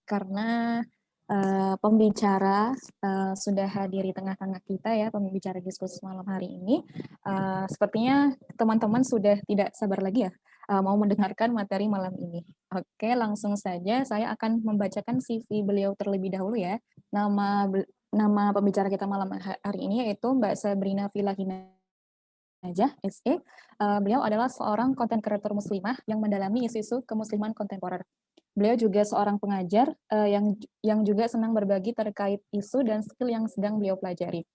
karena pembicara sudah hadir di tengah-tengah kita ya, pembicara diskusi malam hari ini. Sepertinya teman-teman sudah tidak sabar lagi ya mau mendengarkan materi malam ini. Oke, langsung saja saya akan membacakan CV beliau terlebih dahulu ya. Nama pembicara kita malam hari ini yaitu Mbak Sabrina Filahina Najah, SE. Beliau adalah seorang konten kreator muslimah yang mendalami isu-isu kemusliman kontemporer. Beliau juga seorang pengajar yang juga senang berbagi terkait isu dan skill yang sedang beliau pelajari.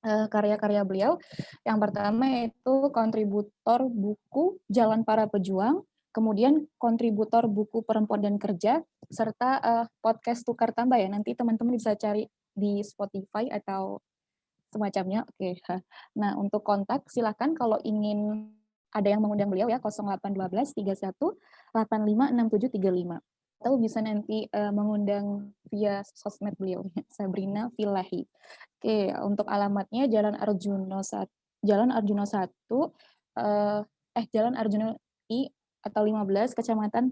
Karya-karya beliau yang pertama yaitu kontributor buku Jalan Para Pejuang, kemudian kontributor buku Perempuan dan Kerja, serta podcast Tukar Tambah ya. Nanti teman-teman bisa cari di Spotify atau semacamnya. Oke. Nah, untuk kontak silakan kalau ingin ada yang mengundang beliau ya 0812 31 85 6735. Atau bisa nanti mengundang via sosmed beliau Sabrina Filahi. Oke, untuk alamatnya Jalan Arjuna 1 Jalan Arjuna I atau 15 Kecamatan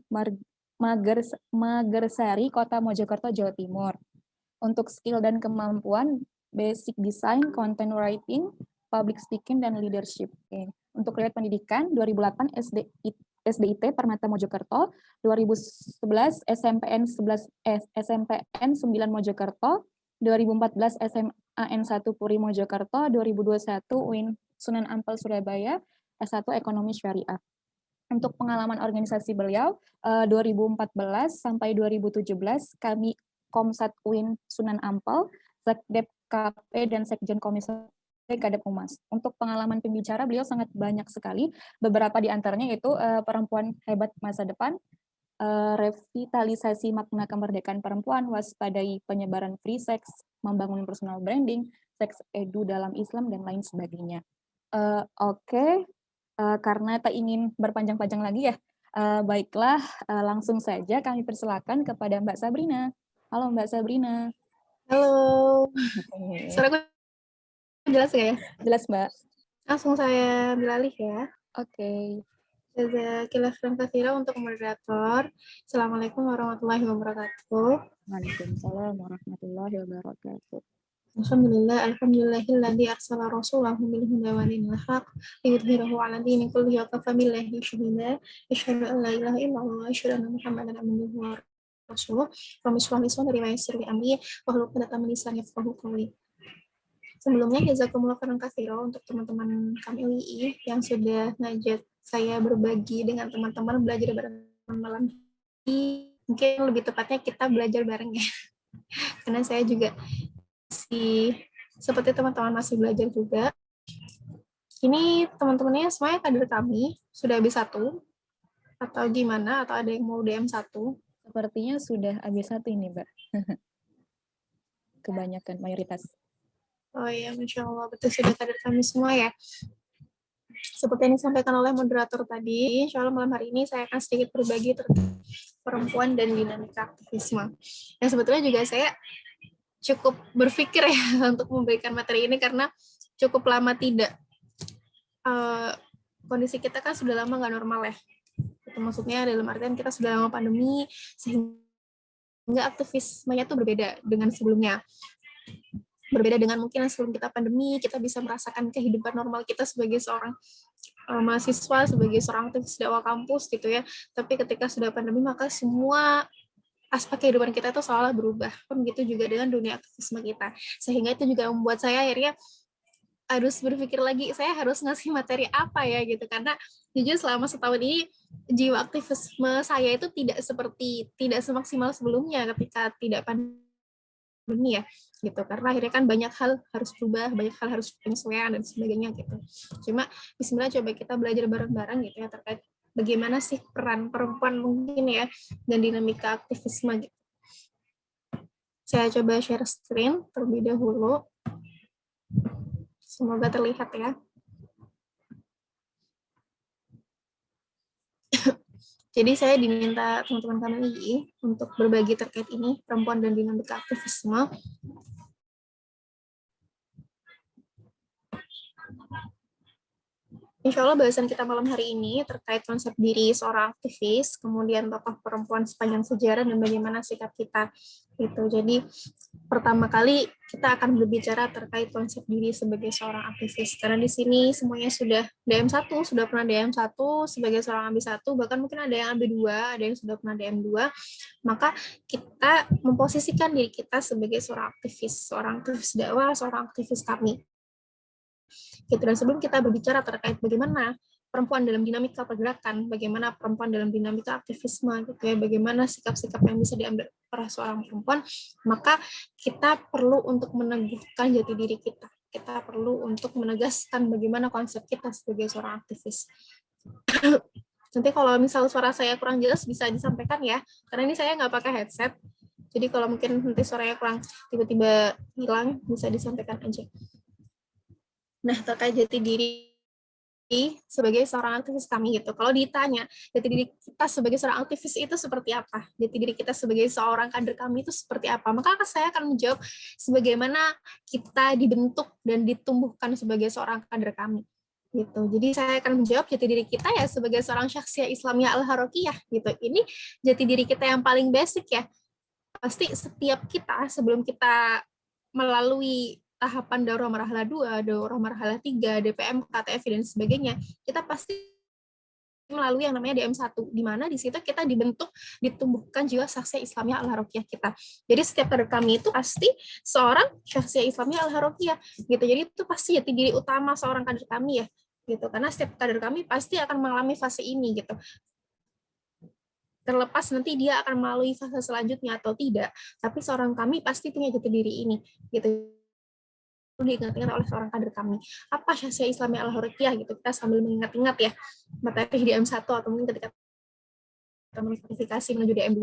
Magersari, Kota Mojokerto, Jawa Timur. Untuk skill dan kemampuan basic design, content writing, public speaking, dan leadership. Oke. Untuk riwayat pendidikan 2008 SDIT Permata Mojokerto, 2011 SMPN 9 Mojokerto, 2014 SMAN 1 Puri Mojokerto, 2021 UIN Sunan Ampel Surabaya, S1 Ekonomi Syariah. Untuk pengalaman organisasi beliau 2014 sampai 2017 kami Komsat UIN Sunan Ampel, Sekdep KP dan Sekjen Komisi Kadep Humas. Untuk pengalaman pembicara beliau sangat banyak sekali. Beberapa di antaranya itu perempuan hebat masa depan, revitalisasi makna kemerdekaan perempuan, waspadai penyebaran free sex, membangun personal branding, seks edu dalam Islam, dan lain sebagainya. Oke. Karena tak ingin berpanjang-panjang lagi ya, baiklah langsung saja kami persilakan kepada Mbak Sabrina. Halo Mbak Sabrina. Halo. Suaraku jelas nggak ya? Jelas Mbak. Langsung saya beralih ya. Oke. Jazakillah khairan katsira untuk moderator. Assalamualaikum warahmatullahi wabarakatuh. Waalaikumsalam warahmatullahi wabarakatuh. Alhamdulillahilladzi arsala rasulahu bil huda wa dinil haq liyudhhirahu 'ala dini kullihi wa kafa billahi shahida. Asyhadu an la ilaha illallah wa asyhadu anna Muhammadan abduhu wa rasuluh. Rabbi shrah li sadri wa yassir li amri wahlul 'uqdatam min lisani yafqahu qawli. Sebelumnya jazakumullah khairan katsira untuk teman-teman kami UI yang sudah ngajak saya berbagi dengan teman-teman belajar bareng malam ini. Mungkin lebih tepatnya kita belajar bareng ya. Karena saya juga seperti teman-teman masih belajar juga. Ini teman-temannya semuanya kader kami, sudah habis 1 atau gimana, atau ada yang mau DM 1? Sepertinya sudah habis 1 ini, Mbak. Kebanyakan, mayoritas. Oh iya, Masya Allah, betul sudah kader kami semua ya. Seperti yang disampaikan oleh moderator tadi, insya Allah malam hari ini saya akan sedikit berbagi terkait perempuan dan dinamika aktivisme. Dan sebetulnya juga saya cukup berpikir ya untuk memberikan materi ini karena cukup lama tidak. Kondisi kita kan sudah lama nggak normal ya. Itu maksudnya dalam artian kita sudah lama pandemi, sehingga aktivismenya itu berbeda dengan sebelumnya. Berbeda dengan mungkin sebelum kita pandemi, kita bisa merasakan kehidupan normal kita sebagai seorang mahasiswa, sebagai seorang aktivis dakwah kampus gitu ya. Tapi ketika sudah pandemi, maka semua aspek kehidupan kita itu seolah berubah. Begitu juga dengan dunia aktivisme kita. Sehingga itu juga membuat saya akhirnya harus berpikir lagi, saya harus ngasih materi apa ya gitu. Karena jujur selama setahun ini, jiwa aktivisme saya itu tidak semaksimal sebelumnya ketika tidak pandemi ya gitu, karena akhirnya kan banyak hal harus berubah, banyak hal harus penyesuaian dan sebagainya gitu. Cuma bismillah coba kita belajar bareng-bareng gitu ya terkait bagaimana sih peran perempuan mungkin ya dan dinamika aktivisme gitu. Saya coba share screen terlebih dahulu, semoga terlihat ya. Jadi saya diminta teman-teman kami untuk berbagi terkait ini, perempuan dan dinamika aktivisme. Insya Allah bahasan kita malam hari ini terkait konsep diri seorang aktivis, kemudian tokoh perempuan sepanjang sejarah dan bagaimana sikap kita. Gitu. Jadi pertama kali kita akan berbicara terkait konsep diri sebagai seorang aktivis. Karena di sini semuanya sudah DM1, sudah pernah DM1 sebagai seorang AB1, bahkan mungkin ada yang AB2, ada yang sudah pernah DM2. Maka kita memposisikan diri kita sebagai seorang aktivis dakwah, seorang aktivis kami. Gitu. Dan sebelum kita berbicara terkait bagaimana perempuan dalam dinamika pergerakan, bagaimana perempuan dalam dinamika aktivisme, gitu ya, bagaimana sikap-sikap yang bisa diambil oleh seorang perempuan, maka kita perlu untuk meneguhkan jati diri kita. Kita perlu untuk menegaskan bagaimana konsep kita sebagai seorang aktivis. Nanti kalau misal suara saya kurang jelas bisa disampaikan ya, karena ini saya nggak pakai headset. Jadi kalau mungkin nanti suaranya kurang tiba-tiba hilang, bisa disampaikan aja. Nah, terkait jati diri sebagai seorang aktivis kami gitu. Kalau ditanya jati diri kita sebagai seorang aktivis itu seperti apa? Jati diri kita sebagai seorang kader kami itu seperti apa? Maka saya akan menjawab sebagaimana kita dibentuk dan ditumbuhkan sebagai seorang kader kami. Gitu. Jadi saya akan menjawab jati diri kita ya sebagai seorang Syakhsiyah Islamiyah Al-Harokiyah gitu. Ini jati diri kita yang paling basic ya. Pasti setiap kita sebelum kita melalui tahapan daurah marhalah 2, daurah marhalah 3, DPM, KTFI, dan sebagainya, kita pasti melalui yang namanya DM1, di mana di situ kita dibentuk, ditumbuhkan jiwa Syakhsiyah Islamiyah Al-Harokiyah kita. Jadi setiap kader kami itu pasti seorang Syakhsiyah Islamiyah Al-Harokiyah, gitu. Jadi itu pasti jati diri utama seorang kader kami ya, gitu. Karena setiap kader kami pasti akan mengalami fase ini, gitu. Terlepas nanti dia akan melalui fase selanjutnya atau tidak, tapi seorang kami pasti punya jati diri ini, gitu. Diingat-ingat oleh seorang kader kami. Apa Syakhsiyah Islamiyah Al-Harokiyah gitu. Kita sambil mengingat-ingat ya materi DM1 atau mungkin ketika kita mengklasifikasi menuju DM2,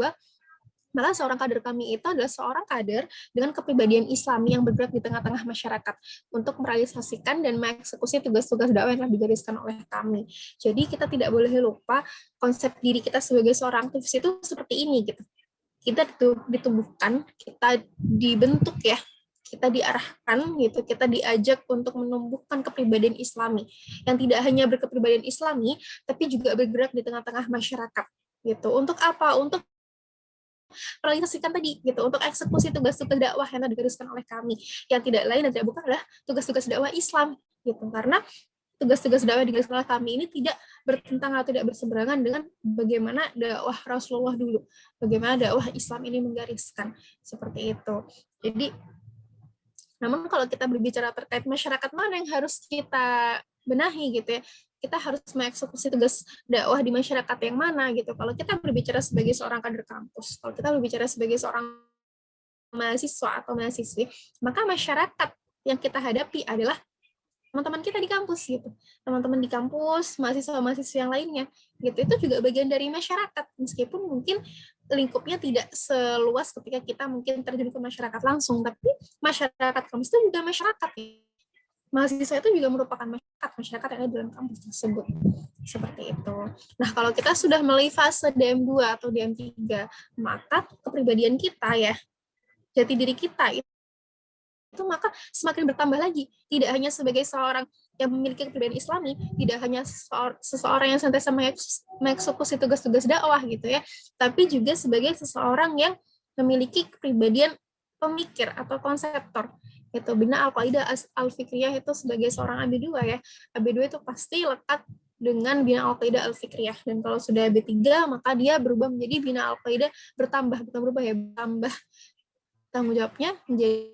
maka seorang kader kami itu adalah seorang kader dengan kepribadian Islami yang bergerak di tengah-tengah masyarakat untuk merealisasikan dan mengeksekusi tugas-tugas dakwah yang telah digariskan oleh kami. Jadi kita tidak boleh lupa konsep diri kita sebagai seorang aktivis itu seperti ini gitu. Kita ditumbuhkan, kita dibentuk ya, kita diarahkan gitu, kita diajak untuk menumbuhkan kepribadian Islami yang tidak hanya berkepribadian Islami tapi juga bergerak di tengah-tengah masyarakat gitu. Untuk apa? Untuk realisasikan tadi gitu, untuk eksekusi tugas-tugas dakwah yang digariskan oleh kami, yang tidak lain dan tidak bukan adalah tugas-tugas dakwah Islam gitu. Karena tugas-tugas dakwah digariskan oleh kami ini tidak bertentangan atau tidak berseberangan dengan bagaimana dakwah Rasulullah dulu, bagaimana dakwah Islam ini menggariskan seperti itu. Jadi namun kalau kita berbicara terkait masyarakat mana yang harus kita benahi gitu ya, kita harus mengeksekusi tugas dakwah di masyarakat yang mana gitu. Kalau kita berbicara sebagai seorang kader kampus, kalau kita berbicara sebagai seorang mahasiswa atau mahasiswi, maka masyarakat yang kita hadapi adalah teman-teman kita di kampus gitu, teman-teman di kampus, mahasiswa-mahasiswa yang lainnya gitu. Itu juga bagian dari masyarakat, meskipun mungkin lingkupnya tidak seluas ketika kita mungkin terjun ke masyarakat langsung, tapi masyarakat kampus itu juga masyarakat. Mahasiswa itu juga merupakan masyarakat yang ada dalam kampus tersebut. Seperti itu. Nah, kalau kita sudah melalui fase DM2 atau DM3, maka kepribadian kita ya, jati diri kita itu maka semakin bertambah lagi. Tidak hanya sebagai seorang yang memiliki kepribadian Islami, tidak hanya seseorang yang senantiasa mengeksekusi tugas-tugas dakwah gitu ya, tapi juga sebagai seseorang yang memiliki kepribadian pemikir atau konseptor. Itu Bina Al-Qaidah Al-Fikriyah itu sebagai seorang AB2 ya. AB2 itu pasti lekat dengan Bina Al-Qaidah Al-Fikriyah. Dan kalau sudah AB3, maka dia berubah menjadi Bina Al-Qaidah bertambah, bukan berubah ya, bertambah tanggung jawabnya menjadi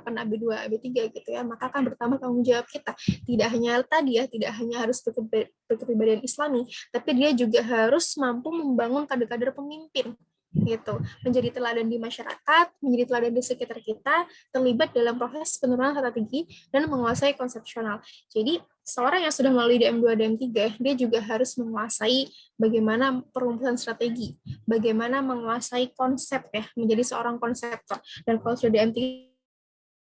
AB2, AB3 gitu ya, maka akan bertambah tanggung jawab kita. Tidak hanya tadi ya, tidak hanya harus berkepribadian Islami, tapi dia juga harus mampu membangun kader-kader pemimpin gitu, menjadi teladan di masyarakat, menjadi teladan di sekitar kita, terlibat dalam proses penurunan strategi dan menguasai konsepsional. Jadi seorang yang sudah melalui DM2, DM3, dia juga harus menguasai bagaimana perumusan strategi, bagaimana menguasai konsep ya, menjadi seorang konseptor. Dan kalau sudah DM3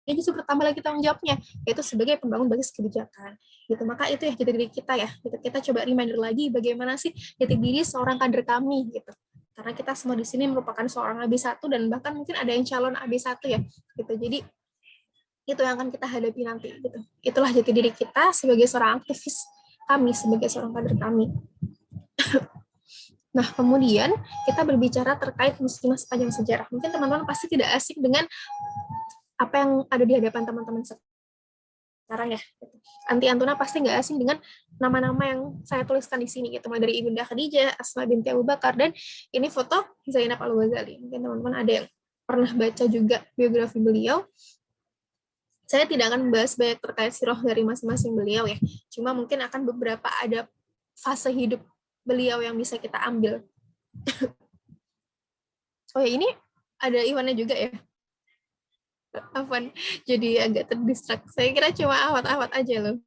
ini justru bertambah lagi tanggung jawabnya, yaitu sebagai pembangun basis kebijakan. Gitu. Maka itu ya jati diri kita ya. Gitu. Kita coba reminder lagi bagaimana sih jati diri seorang kader kami gitu. Karena kita semua di sini merupakan seorang AB1 dan bahkan mungkin ada yang calon AB1 ya. Gitu. Jadi Itu yang akan kita hadapi nanti gitu. Itulah jati diri kita sebagai seorang aktivis, kami sebagai seorang kader kami. Nah, kemudian kita berbicara terkait muslimah sepanjang sejarah. Mungkin teman-teman pasti tidak asing dengan apa yang ada di hadapan teman-teman sekarang ya. Anti Antuna pasti nggak asing dengan nama-nama yang saya tuliskan di sini gitu, mulai dari Ibunda Khadijah, Asma binti Abu Bakar, dan ini foto Zainab Al-Ghazali. Mungkin teman-teman ada yang pernah baca juga biografi beliau. Saya tidak akan membahas banyak terkait sirah dari masing-masing beliau ya. Cuma mungkin akan beberapa ada fase hidup beliau yang bisa kita ambil. Oh ya, ini ada Iwannya juga ya. Afwan, jadi agak terdistrak. Saya kira cuma awat-awat aja loh.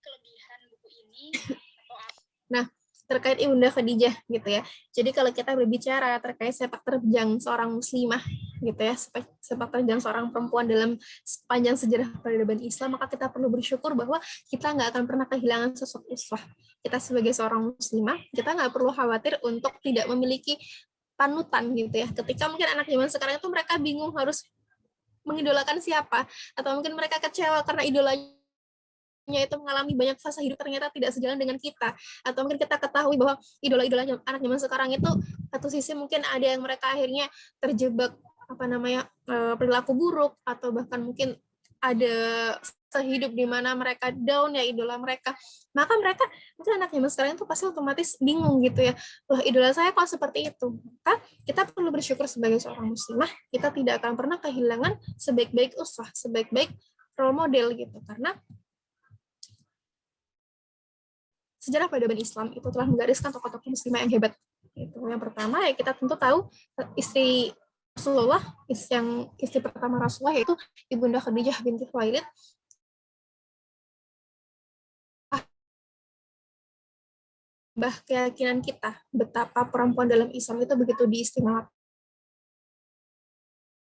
Kelebihan buku ini Nah, terkait Ibunda Khadijah gitu ya. Jadi kalau kita berbicara terkait sepak terjang seorang muslimah gitu ya, sepak terjang seorang perempuan dalam sepanjang sejarah peradaban Islam, maka kita perlu bersyukur bahwa kita nggak akan pernah kehilangan sosok uswah. Kita sebagai seorang muslimah, kita nggak perlu khawatir untuk tidak memiliki panutan gitu ya. Ketika mungkin anak zaman sekarang itu mereka bingung harus mengidolakan siapa, atau mungkin mereka kecewa karena idolanya itu mengalami banyak fase hidup ternyata tidak sejalan dengan kita, atau mungkin kita ketahui bahwa idola-idola anak zaman sekarang itu satu sisi mungkin ada yang mereka akhirnya terjebak perilaku buruk, atau bahkan mungkin ada sehidup di mana mereka down ya idola mereka, maka mereka mungkin anak zaman sekarang itu pasti otomatis bingung gitu ya, wah idola saya kok seperti itu. Maka kita perlu bersyukur sebagai seorang muslimah, kita tidak akan pernah kehilangan sebaik-baik uswah, sebaik-baik role model gitu, karena sejarah peradaban Islam itu telah menggariskan tokoh-tokoh muslimah yang hebat. Itu yang pertama ya, kita tentu tahu istri Rasulullah, istri pertama Rasulullah yaitu Ibunda Khadijah binti Khuwailid. Keyakinan kita betapa perempuan dalam Islam itu begitu diistimewakan.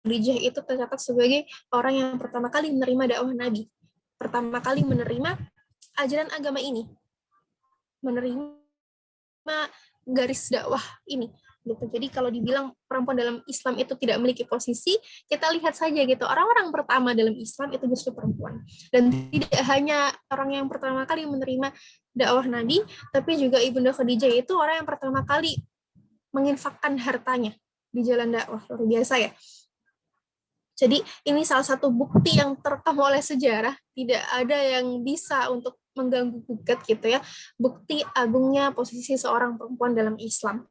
Khadijah itu tercatat sebagai orang yang pertama kali menerima dakwah Nabi, pertama kali menerima ajaran agama ini, menerima garis dakwah ini gitu. Jadi kalau dibilang perempuan dalam Islam itu tidak memiliki posisi, kita lihat saja gitu, orang-orang pertama dalam Islam itu justru perempuan. Dan tidak hanya orang yang pertama kali menerima dakwah Nabi, tapi juga Ibunda Khadijah itu orang yang pertama kali menginfakkan hartanya di jalan dakwah. Luar biasa ya. Jadi ini salah satu bukti yang terekam oleh sejarah, tidak ada yang bisa untuk mengganggu gugat gitu ya, bukti agungnya posisi seorang perempuan dalam Islam.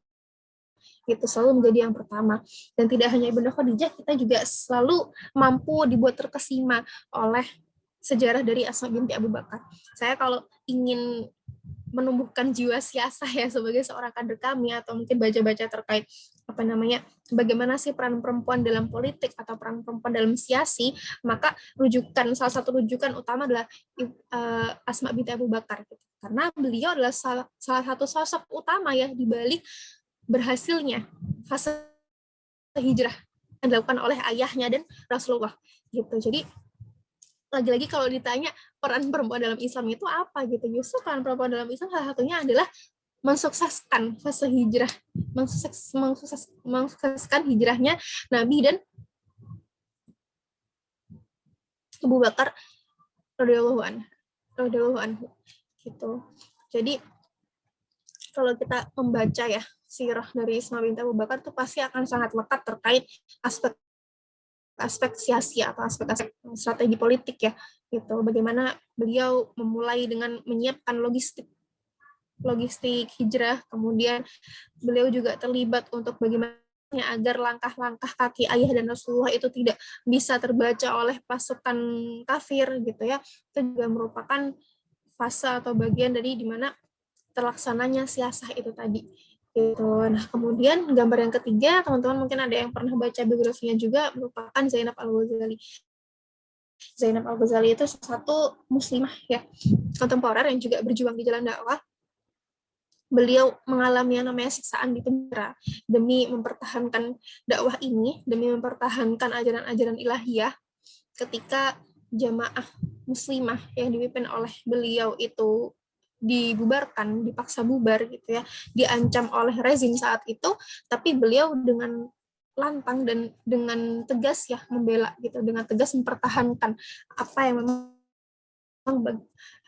Itu selalu menjadi yang pertama. Dan tidak hanya Ibunda Khadijah, kita juga selalu mampu dibuat terkesima oleh sejarah dari Asma binti Abu Bakar. Saya kalau ingin menumbuhkan jiwa siasah ya sebagai seorang kader kami, atau mungkin baca-baca terkait bagaimana sih peran perempuan dalam politik atau peran perempuan dalam siasi, maka salah satu rujukan utama adalah Asma binti Abu Bakar gitu. Karena beliau adalah salah satu sosok utama ya di balik berhasilnya fase hijrah yang dilakukan oleh ayahnya dan Rasulullah gitu. Jadi lagi-lagi kalau ditanya peran perempuan dalam Islam itu apa gitu, justru peran perempuan dalam Islam salah satunya adalah mensukseskan fase hijrah, mensukseskan hijrahnya Nabi dan Abu Bakar radhiyallahu anhu gitu. Jadi kalau kita membaca ya sirah dari Asma binti Abu Bakar itu pasti akan sangat lekat terkait aspek siasi atau aspek strategi politik ya gitu. Bagaimana beliau memulai dengan menyiapkan logistik hijrah, kemudian beliau juga terlibat untuk bagaimana agar langkah-langkah kaki ayah dan Rasulullah itu tidak bisa terbaca oleh pasukan kafir gitu ya. Itu juga merupakan fase atau bagian dari dimana terlaksananya siasah itu tadi gitu. Nah, kemudian gambar yang ketiga, teman-teman mungkin ada yang pernah baca biografinya juga, merupakan Zainab Al-Ghazali. Zainab Al-Ghazali itu salah satu muslimah ya kontemporer yang juga berjuang di jalan dakwah. Beliau mengalami yang namanya siksaan di penjara demi mempertahankan dakwah ini, demi mempertahankan ajaran-ajaran ilahiyah, ketika jamaah muslimah yang dipimpin oleh beliau itu dibubarkan, dipaksa bubar gitu ya, diancam oleh rezim saat itu, tapi beliau dengan lantang dan dengan tegas ya membela gitu, dengan tegas mempertahankan apa yang memang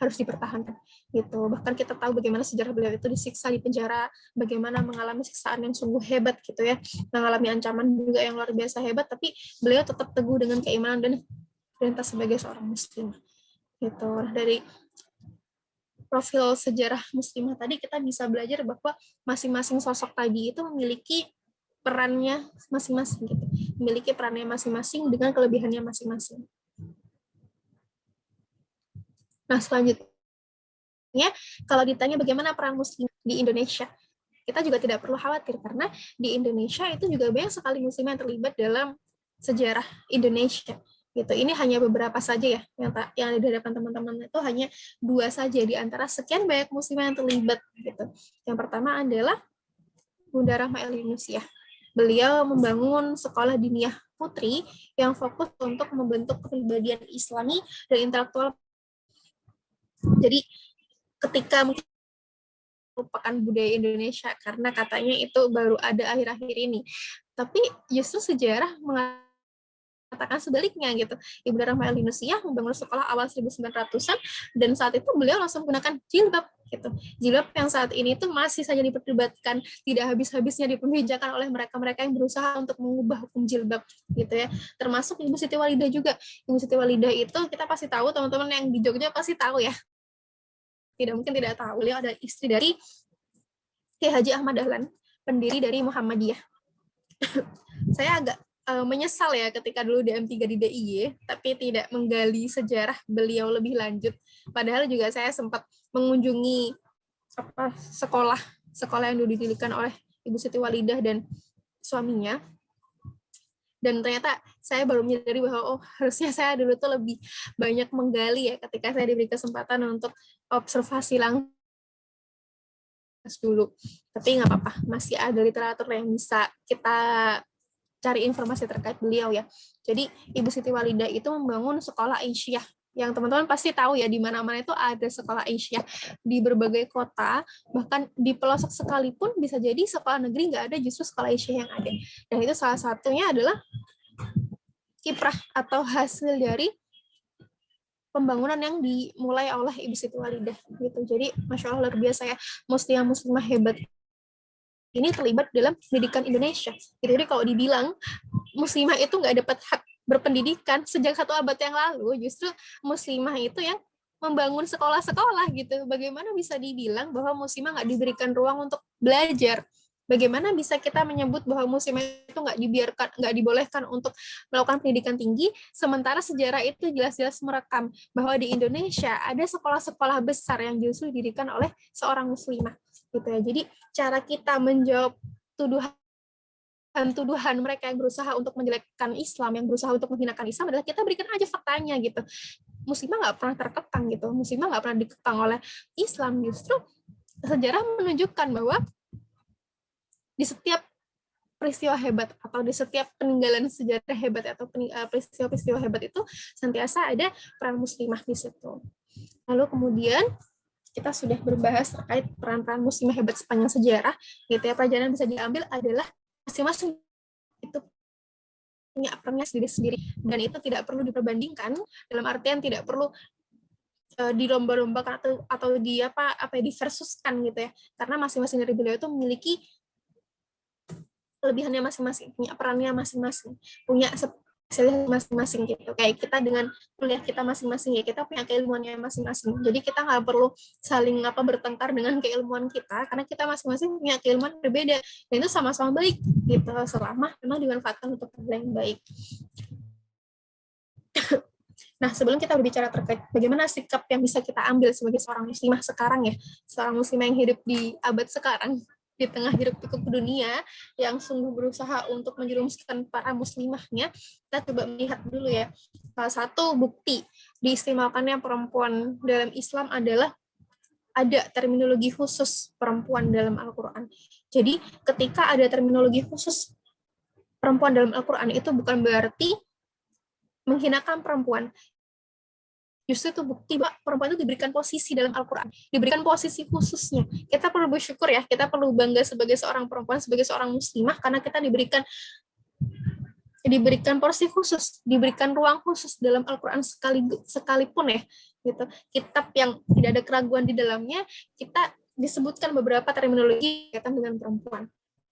harus dipertahankan gitu. Bahkan kita tahu bagaimana sejarah beliau itu disiksa di penjara, bagaimana mengalami siksaan yang sungguh hebat gitu ya, mengalami ancaman juga yang luar biasa hebat, tapi beliau tetap teguh dengan keimanan dan perintah sebagai seorang muslim gitu. Dari profil sejarah muslimah tadi kita bisa belajar bahwa masing-masing sosok tadi itu memiliki perannya masing-masing gitu, memiliki perannya masing-masing dengan kelebihannya masing-masing. Nah, selanjutnya, kalau ditanya bagaimana peran muslim di Indonesia, kita juga tidak perlu khawatir, karena di Indonesia itu juga banyak sekali muslim yang terlibat dalam sejarah Indonesia. Gitu. Ini hanya beberapa saja ya, yang ada di hadapan teman-teman itu hanya 2 saja di antara sekian banyak muslim yang terlibat. Gitu. Yang pertama adalah Bunda Rahma El Yunusiyah. Beliau membangun sekolah diniyah putri yang fokus untuk membentuk kepribadian Islami dan intelektual. Jadi ketika merupakan budaya Indonesia karena katanya itu baru ada akhir-akhir ini. Tapi justru sejarah mengatakan sebaliknya gitu. Ibu Rahma El Yunusiyah membangun sekolah awal 1900-an dan saat itu beliau langsung menggunakan jilbab gitu. Jilbab yang saat ini itu masih saja diperdebatkan, tidak habis-habisnya diperbincangkan oleh mereka-mereka yang berusaha untuk mengubah hukum jilbab gitu ya. Termasuk Ibu Siti Walidah juga. Ibu Siti Walidah itu kita pasti tahu, teman-teman yang di Jogja pasti tahu ya. Tidak mungkin tidak tahu, beliau adalah istri dari Kiai Haji Ahmad Dahlan, pendiri dari Muhammadiyah. Saya agak menyesal ya ketika dulu di M3 di DIY, tapi tidak menggali sejarah beliau lebih lanjut. Padahal juga saya sempat mengunjungi sekolah yang dulu didirikan oleh Ibu Siti Walidah dan suaminya. Dan ternyata saya baru menyadari bahwa harusnya saya dulu tuh lebih banyak menggali ya ketika saya diberi kesempatan untuk observasi langsung dulu. Tapi nggak apa-apa, masih ada literatur yang bisa kita cari informasi terkait beliau ya. Jadi Ibu Siti Walidah itu membangun sekolah Aisyah yang teman-teman pasti tahu ya, di mana-mana itu ada sekolah Aisyah di berbagai kota, bahkan di pelosok sekalipun bisa jadi sekolah negeri nggak ada, justru sekolah Aisyah yang ada. Dan itu salah satunya adalah kiprah atau hasil dari pembangunan yang dimulai oleh Ibu Siti Walidah gitu. Jadi Masya Allah luar biasa ya, muslimah hebat ini terlibat dalam pendidikan Indonesia. Jadi kalau dibilang muslimah itu nggak dapat hak berpendidikan sejak 1 abad yang lalu, justru muslimah itu yang membangun sekolah-sekolah gitu. Bagaimana bisa dibilang bahwa muslimah nggak diberikan ruang untuk belajar? Bagaimana bisa kita menyebut bahwa muslimah itu nggak dibolehkan untuk melakukan pendidikan tinggi, sementara sejarah itu jelas-jelas merekam bahwa di Indonesia ada sekolah-sekolah besar yang justru didirikan oleh seorang muslimah gitu ya. Jadi cara kita menjawab tuduhan mereka yang berusaha untuk menjelekkan Islam, yang berusaha untuk menghinakan Islam adalah kita berikan aja faktanya gitu. Muslimah nggak pernah terkekang gitu, muslimah nggak pernah dikekang oleh Islam. Justru sejarah menunjukkan bahwa di setiap peristiwa hebat atau di setiap peninggalan sejarah hebat atau peristiwa-peristiwa hebat itu senantiasa ada peran muslimah di situ. Lalu kemudian kita sudah berbahas terkait peran-peran muslimah hebat sepanjang sejarah. Gitu ya, pelajaran yang bisa diambil adalah masing-masing itu punya perannya sendiri-sendiri dan itu tidak perlu diperbandingkan, dalam artian tidak perlu dilomba-lombakan atau diversuskan gitu ya, karena masing-masing dari beliau itu memiliki kelebihannya masing-masing, punya perannya masing-masing, punya hasilnya masing-masing gitu. Kayak kita dengan kuliah kita masing-masing ya, kita punya keilmuannya masing-masing. Jadi kita nggak perlu saling bertengkar dengan keilmuan kita, karena kita masing-masing punya keilmuan berbeda dan itu sama-sama baik gitu, selama memang dimanfaatkan untuk hal yang baik. Nah, sebelum kita berbicara terkait bagaimana sikap yang bisa kita ambil sebagai seorang muslimah sekarang ya, seorang muslimah yang hidup di abad sekarang, di tengah hiruk-pikuk dunia yang sungguh berusaha untuk menjerumuskan para muslimahnya, kita coba melihat dulu ya. Salah satu bukti diistimewakannya perempuan dalam Islam adalah ada terminologi khusus perempuan dalam Al-Quran. Jadi ketika ada terminologi khusus perempuan dalam Al-Quran, itu bukan berarti menghinakan perempuan. Justru itu bukti bahwa perempuan itu diberikan posisi dalam Al-Quran, diberikan posisi khususnya. Kita perlu bersyukur ya, kita perlu bangga sebagai seorang perempuan, sebagai seorang muslimah, karena kita diberikan diberikan porsi khusus, diberikan ruang khusus dalam Al-Quran sekalipun ya, gitu. Kitab yang tidak ada keraguan di dalamnya, kita disebutkan beberapa terminologi berkaitan dengan perempuan.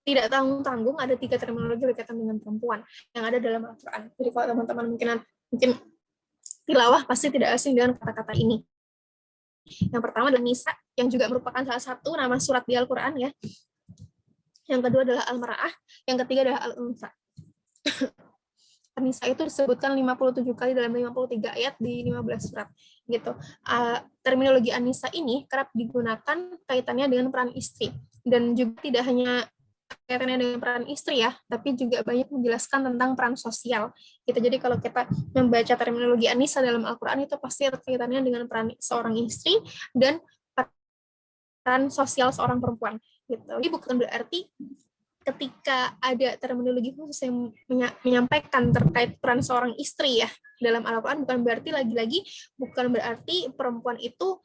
Tidak tanggung-tanggung ada 3 terminologi berkaitan dengan perempuan yang ada dalam Al-Quran. Jadi kalau teman-teman mungkin tilawah pasti tidak asing dengan kata-kata ini. Yang pertama adalah Nisa, yang juga merupakan salah satu nama surat di Al-Quran ya. Yang kedua adalah Al-Mar'ah, yang ketiga adalah Al-Unsa. Nisa itu disebutkan 57 kali dalam 53 ayat di 15 surat gitu. Terminologi An-Nisa ini kerap digunakan kaitannya dengan peran istri, dan juga tidak hanya kaitannya dengan peran istri ya, tapi juga banyak menjelaskan tentang peran sosial gitu. Jadi kalau kita membaca terminologi An-Nisa dalam Al-Quran itu pasti ada kaitannya dengan peran seorang istri dan peran sosial seorang perempuan gitu. Jadi bukan berarti ketika ada terminologi khusus yang menyampaikan terkait peran seorang istri ya dalam Al-Quran, bukan berarti perempuan itu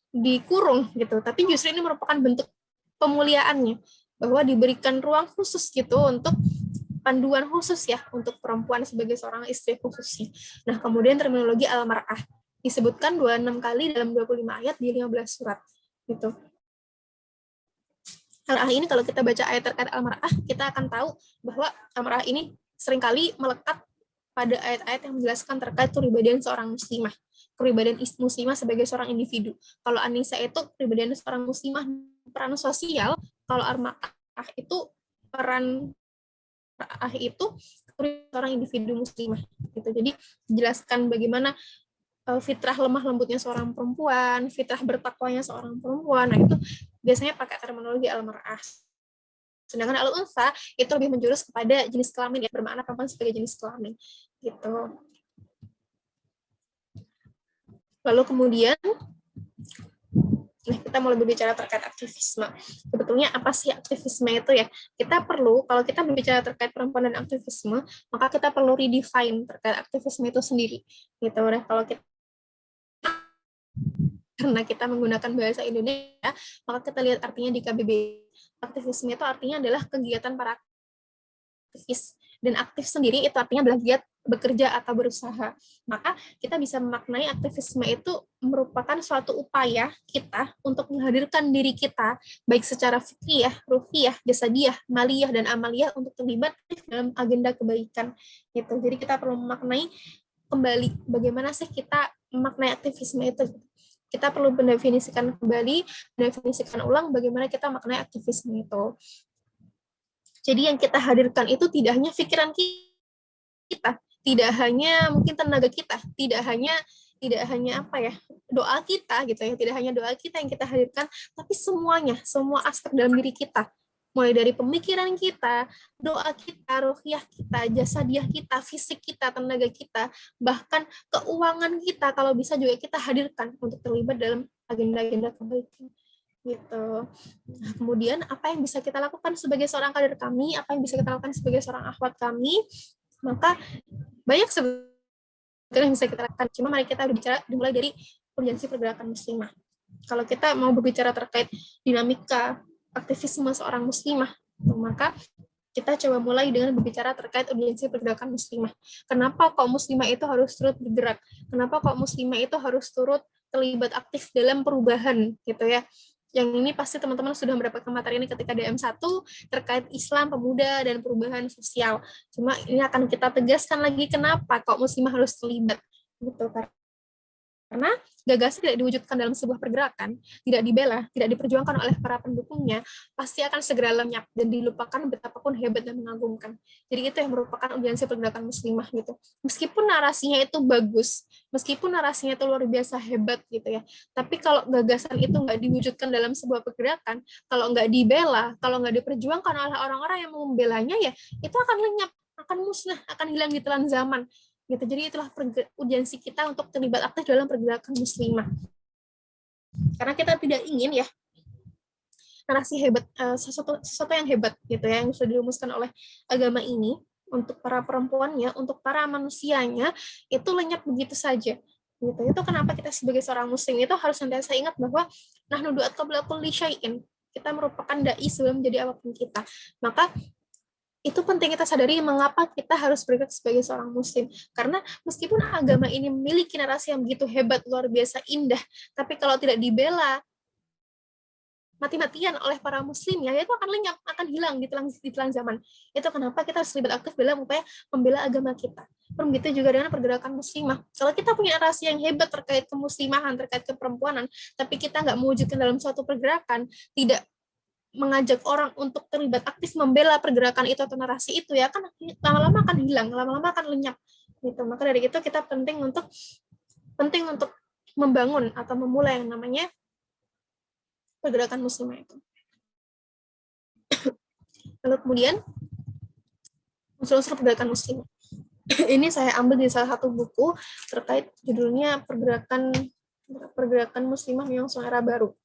dikurung gitu, tapi justru ini merupakan bentuk pemuliaannya, bahwa diberikan ruang khusus gitu untuk panduan khusus ya untuk perempuan sebagai seorang istri khususnya. Nah, kemudian terminologi Al-Mar'ah disebutkan 26 kali dalam 25 ayat di 15 surat gitu. Al-Mar'ah ini kalau kita baca ayat terkait Al-Mar'ah, kita akan tahu bahwa Al-Mar'ah ini seringkali melekat pada ayat-ayat yang menjelaskan terkait kepribadian seorang muslimah, kepribadian muslimah sebagai seorang individu. Kalau An-Nisa itu kepribadian seorang muslimah, peran sosial. Kalau Al-Mar'ah itu peran seorang individu muslimah gitu. Jadi jelaskan bagaimana fitrah lemah lembutnya seorang perempuan, fitrah bertakwanya seorang perempuan. Nah, itu biasanya pakai terminologi Al-Mar'ah. Sedangkan Al-Unsa itu lebih menjurus kepada jenis kelamin, ya, bermakna perempuan sebagai jenis kelamin gitu. Lalu kemudian kita mau lebih bicara terkait aktivisme. Sebetulnya apa sih aktivisme itu ya? Kita perlu, kalau kita berbicara terkait perempuan dan aktivisme, maka kita perlu redefine terkait aktivisme itu sendiri. Gitu. Nah, kalau kita karena kita menggunakan bahasa Indonesia, maka kita lihat artinya di KBBI. Aktivisme itu artinya adalah kegiatan para aktivis, dan aktif sendiri itu artinya adalah giat bekerja atau berusaha. Maka kita bisa memaknai aktivisme itu merupakan suatu upaya kita untuk menghadirkan diri kita, baik secara fikriyah, ruhiyah, jasadiyah, maliyah, dan amaliyah untuk terlibat dalam agenda kebaikan. Gitu. Jadi kita perlu memaknai kembali bagaimana sih kita memaknai aktivisme itu. Kita perlu mendefinisikan kembali, mendefinisikan ulang bagaimana kita maknai aktivisme itu. Jadi yang kita hadirkan itu tidak hanya pikiran kita, tidak hanya mungkin tenaga kita, tidak hanya doa kita gitu ya, tidak hanya doa kita yang kita hadirkan, tapi semuanya, semua aspek dalam diri kita. Mulai dari pemikiran kita, doa kita, ruhiyah kita, jasadiah kita, fisik kita, tenaga kita, bahkan keuangan kita kalau bisa juga kita hadirkan untuk terlibat dalam agenda-agenda kebaikan gitu. Nah, kemudian apa yang bisa kita lakukan sebagai seorang kader kami, apa yang bisa kita lakukan sebagai seorang akhwat kami, maka banyak sebetulnya yang bisa kita lakukan. Cuma mari kita berbicara dimulai dari urgensi pergerakan muslimah. Kalau kita mau berbicara terkait dinamika aktivisme seorang muslimah, maka kita coba mulai dengan berbicara terkait urgensi pergerakan muslimah. Kenapa kok muslimah itu harus turut bergerak? Kenapa kok muslimah itu harus turut terlibat aktif dalam perubahan gitu ya? Yang ini pasti teman-teman sudah mendapatkan materi ini ketika DM1 terkait Islam, pemuda, dan perubahan sosial. Cuma ini akan kita tegaskan lagi kenapa kok muslimah harus terlibat gitu. Karena gagasan tidak diwujudkan dalam sebuah pergerakan, tidak dibela, tidak diperjuangkan oleh para pendukungnya, pasti akan segera lenyap dan dilupakan betapapun hebat dan mengagumkan. Jadi itu yang merupakan urgensi pergerakan muslimah gitu. Meskipun narasinya itu bagus, meskipun narasinya itu luar biasa hebat gitu ya, tapi kalau gagasan itu nggak diwujudkan dalam sebuah pergerakan, kalau nggak dibela, kalau nggak diperjuangkan oleh orang-orang yang membelanya, ya itu akan lenyap, akan musnah, akan hilang di telan zaman. Gitu. Jadi itulah urgensi kita untuk terlibat aktif dalam pergerakan muslimah. Karena kita tidak ingin ya narasi hebat, sesuatu yang hebat gitu ya, yang sudah dirumuskan oleh agama ini untuk para perempuannya, untuk para manusianya, itu lenyap begitu saja. Gitu. Itu kenapa kita sebagai seorang muslim itu harus senantiasa ingat bahwa nahnu du'at qabla kulli syai'in. Kita merupakan dai sebelum menjadi apapun kita. Maka itu penting kita sadari mengapa kita harus bergerak sebagai seorang muslim. Karena meskipun agama ini memiliki narasi yang begitu hebat, luar biasa indah, tapi kalau tidak dibela mati-matian oleh para muslim ya itu akan lenyap, akan hilang di telan zaman. Itu kenapa kita harus terlibat aktif dalam upaya membela agama kita. Begitu juga dengan pergerakan muslimah. Kalau kita punya narasi yang hebat terkait kemuslimahan, terkait keperempuanan, tapi kita nggak mewujudkan dalam suatu pergerakan, tidak mengajak orang untuk terlibat aktif membela pergerakan itu atau narasi itu ya kan lama-lama akan hilang, lama-lama akan lenyap gitu. Maka dari itu kita penting untuk membangun atau memulai yang namanya pergerakan muslimah itu. Lalu kemudian unsur-unsur pergerakan muslimah. Ini saya ambil di salah satu buku terkait judulnya pergerakan muslimah yang era baru.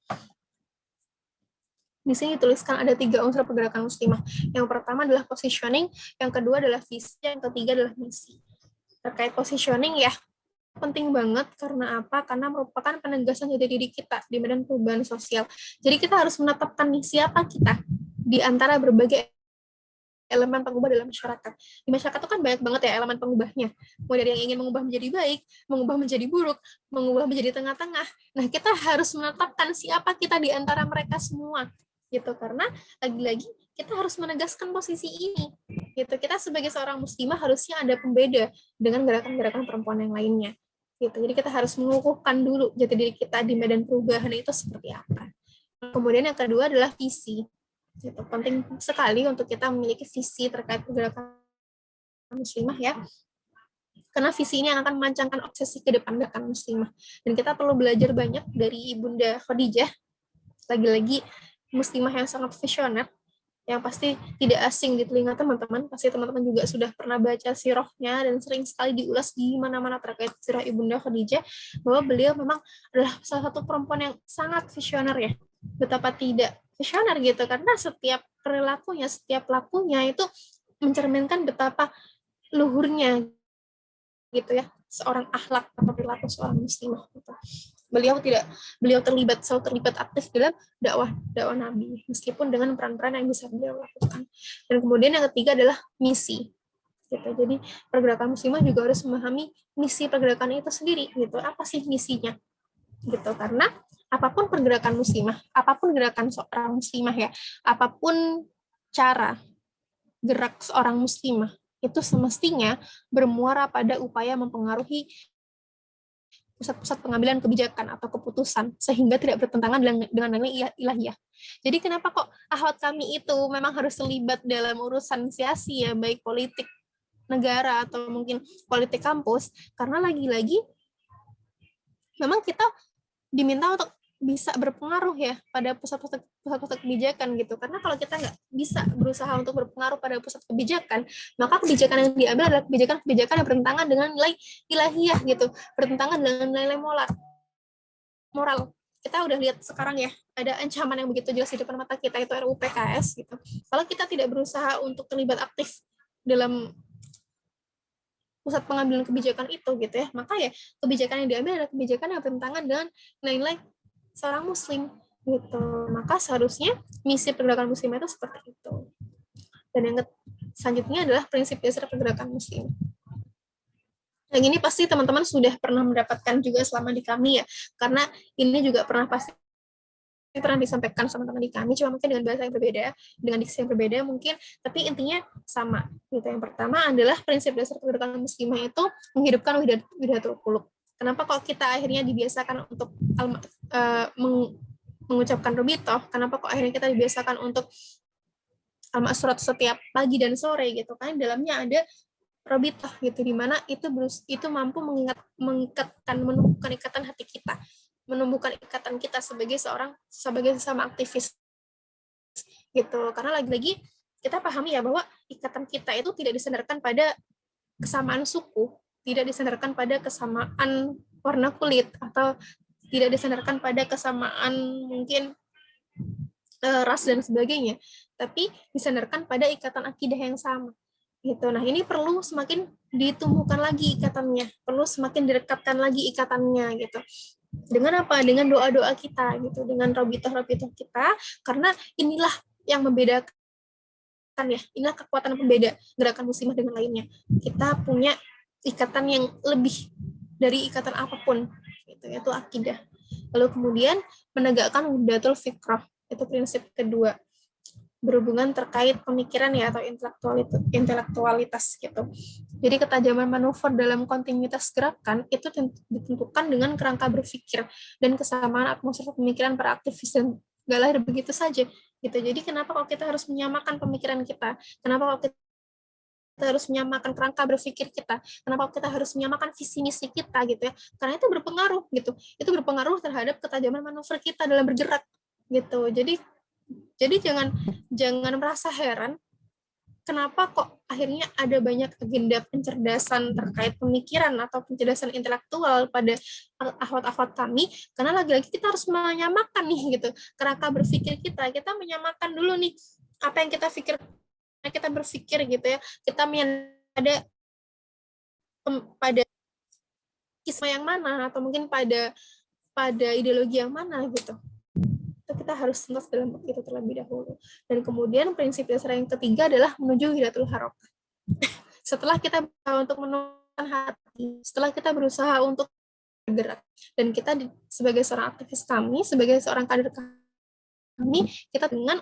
Di sini dituliskan ada 3 unsur pergerakan muslimah. Yang pertama adalah positioning, yang kedua adalah visi, yang ketiga adalah misi. Terkait positioning ya, penting banget karena apa? Karena merupakan penegasan jati diri kita di medan perubahan sosial. Jadi kita harus menetapkan siapa kita di antara berbagai elemen pengubah dalam masyarakat. Di masyarakat itu kan banyak banget ya elemen pengubahnya. Mulai dari yang ingin mengubah menjadi baik, mengubah menjadi buruk, mengubah menjadi tengah-tengah. Nah, kita harus menetapkan siapa kita di antara mereka semua. Gitu, karena lagi-lagi kita harus menegaskan posisi ini. Gitu, kita sebagai seorang muslimah harusnya ada pembeda dengan gerakan-gerakan perempuan yang lainnya. Gitu, jadi kita harus mengukuhkan dulu jati diri kita di medan perubahan itu seperti apa. Kemudian yang kedua adalah visi. Gitu, penting sekali untuk kita memiliki visi terkait pergerakan muslimah ya. Karena visi ini akan memancangkan obsesi ke depan gerakan muslimah. Dan kita perlu belajar banyak dari Ibunda Khadijah. Lagi-lagi muslimah yang sangat visioner, yang pasti tidak asing di telinga teman-teman. Pasti teman-teman juga sudah pernah baca sirahnya dan sering sekali diulas di mana-mana terkait sirah Ibunda Khadijah, bahwa beliau memang adalah salah satu perempuan yang sangat visioner ya. Betapa tidak visioner gitu, karena setiap perilakunya, setiap lakunya itu mencerminkan betapa luhurnya gitu ya seorang akhlak atau perilaku seorang muslimah gitu. Beliau selalu terlibat aktif dalam dakwah Nabi meskipun dengan peran-peran yang bisa beliau lakukan. Dan kemudian yang ketiga adalah misi gitu. Jadi pergerakan muslimah juga harus memahami misi pergerakan itu sendiri gitu. Apa sih misinya gitu, karena apapun pergerakan muslimah, apapun gerakan seorang muslimah ya, apapun cara gerak seorang muslimah itu semestinya bermuara pada upaya mempengaruhi pusat-pusat pengambilan kebijakan atau keputusan sehingga tidak bertentangan dengan nilai ilahiyah. Jadi kenapa kok akhwat kami itu memang harus terlibat dalam urusan siasi ya, baik politik negara atau mungkin politik kampus, karena lagi-lagi memang kita diminta untuk bisa berpengaruh ya pada pusat-pusat kebijakan gitu. Karena kalau kita nggak bisa berusaha untuk berpengaruh pada pusat kebijakan, maka kebijakan yang diambil adalah kebijakan yang bertentangan dengan nilai ilahiyah gitu, bertentangan dengan nilai moral. Kita udah lihat sekarang ya, ada ancaman yang begitu jelas di depan mata kita, itu RUU PKS gitu. Kalau kita tidak berusaha untuk terlibat aktif dalam pusat pengambilan kebijakan itu gitu ya, maka ya kebijakan yang diambil adalah kebijakan yang bertentangan dengan nilai-nilai seorang muslim gitu. Maka seharusnya misi pergerakan muslim itu seperti itu. Dan yang selanjutnya adalah prinsip dasar pergerakan muslim. Yang ini pasti teman-teman sudah pernah mendapatkan juga selama di kami ya, karena ini juga pernah disampaikan sama teman di kami, cuma mungkin dengan bahasa yang berbeda, dengan diksi yang berbeda mungkin, tapi intinya sama. Gitu. Yang pertama adalah prinsip dasar pergerakan muslimah itu menghidupkan widatul qulub. Kenapa kok kita akhirnya dibiasakan untuk mengucapkan robitoh? Kenapa kok akhirnya kita dibiasakan untuk al-ma'surat setiap pagi dan sore gitu kan? Dalamnya ada robitoh gitu, di mana itu mampu menumbuhkan ikatan hati kita, menumbuhkan ikatan kita sebagai sesama aktivis gitu. Karena lagi-lagi kita pahami ya bahwa ikatan kita itu tidak disandarkan pada kesamaan suku, tidak disandarkan pada kesamaan warna kulit, atau tidak disandarkan pada kesamaan mungkin ras dan sebagainya, tapi disandarkan pada ikatan akidah yang sama gitu. Nah, ini perlu semakin ditumbuhkan lagi ikatannya, perlu semakin direkatkan lagi ikatannya gitu. Dengan apa? Dengan doa-doa kita gitu, dengan robitoh-robitoh kita, karena inilah yang membedakan ya, inilah kekuatan pembeda gerakan muslimah dengan lainnya. Kita punya ikatan yang lebih dari ikatan apapun, itu akidah. Lalu kemudian menegakkan wahdatul fikrah, itu prinsip kedua, berhubungan terkait pemikiran ya atau intelektualitas gitu. Jadi ketajaman manuver dalam kontinuitas gerakan itu ditentukan dengan kerangka berpikir dan kesamaan atmosfer pemikiran para aktivis, dan gak lahir begitu saja gitu. Jadi kenapa kalau kita harus menyamakan pemikiran kita? Kenapa kalau kita harus menyamakan kerangka berpikir kita? Kenapa kita harus menyamakan visi misi kita gitu ya? Karena itu berpengaruh gitu. Itu berpengaruh terhadap ketajaman manuver kita dalam bergerak gitu. Jadi jangan merasa heran kenapa kok akhirnya ada banyak agenda pencerdasan terkait pemikiran atau pencerdasan intelektual pada akhwat-akhwat kami, karena lagi-lagi kita harus menyamakan nih gitu kerangka berpikir kita menyamakan dulu nih apa yang kita berpikir gitu ya, kita pada kisah yang mana atau mungkin pada ideologi yang mana gitu. Itu kita harus tuntas dalam itu terlebih dahulu. Dan kemudian prinsip dasar yang ketiga adalah menuju hidatul harokat. Setelah kita berusaha untuk menenangkan hati, setelah kita berusaha untuk bergerak, dan kita sebagai seorang aktivis kami, sebagai seorang kader kami, kita dengan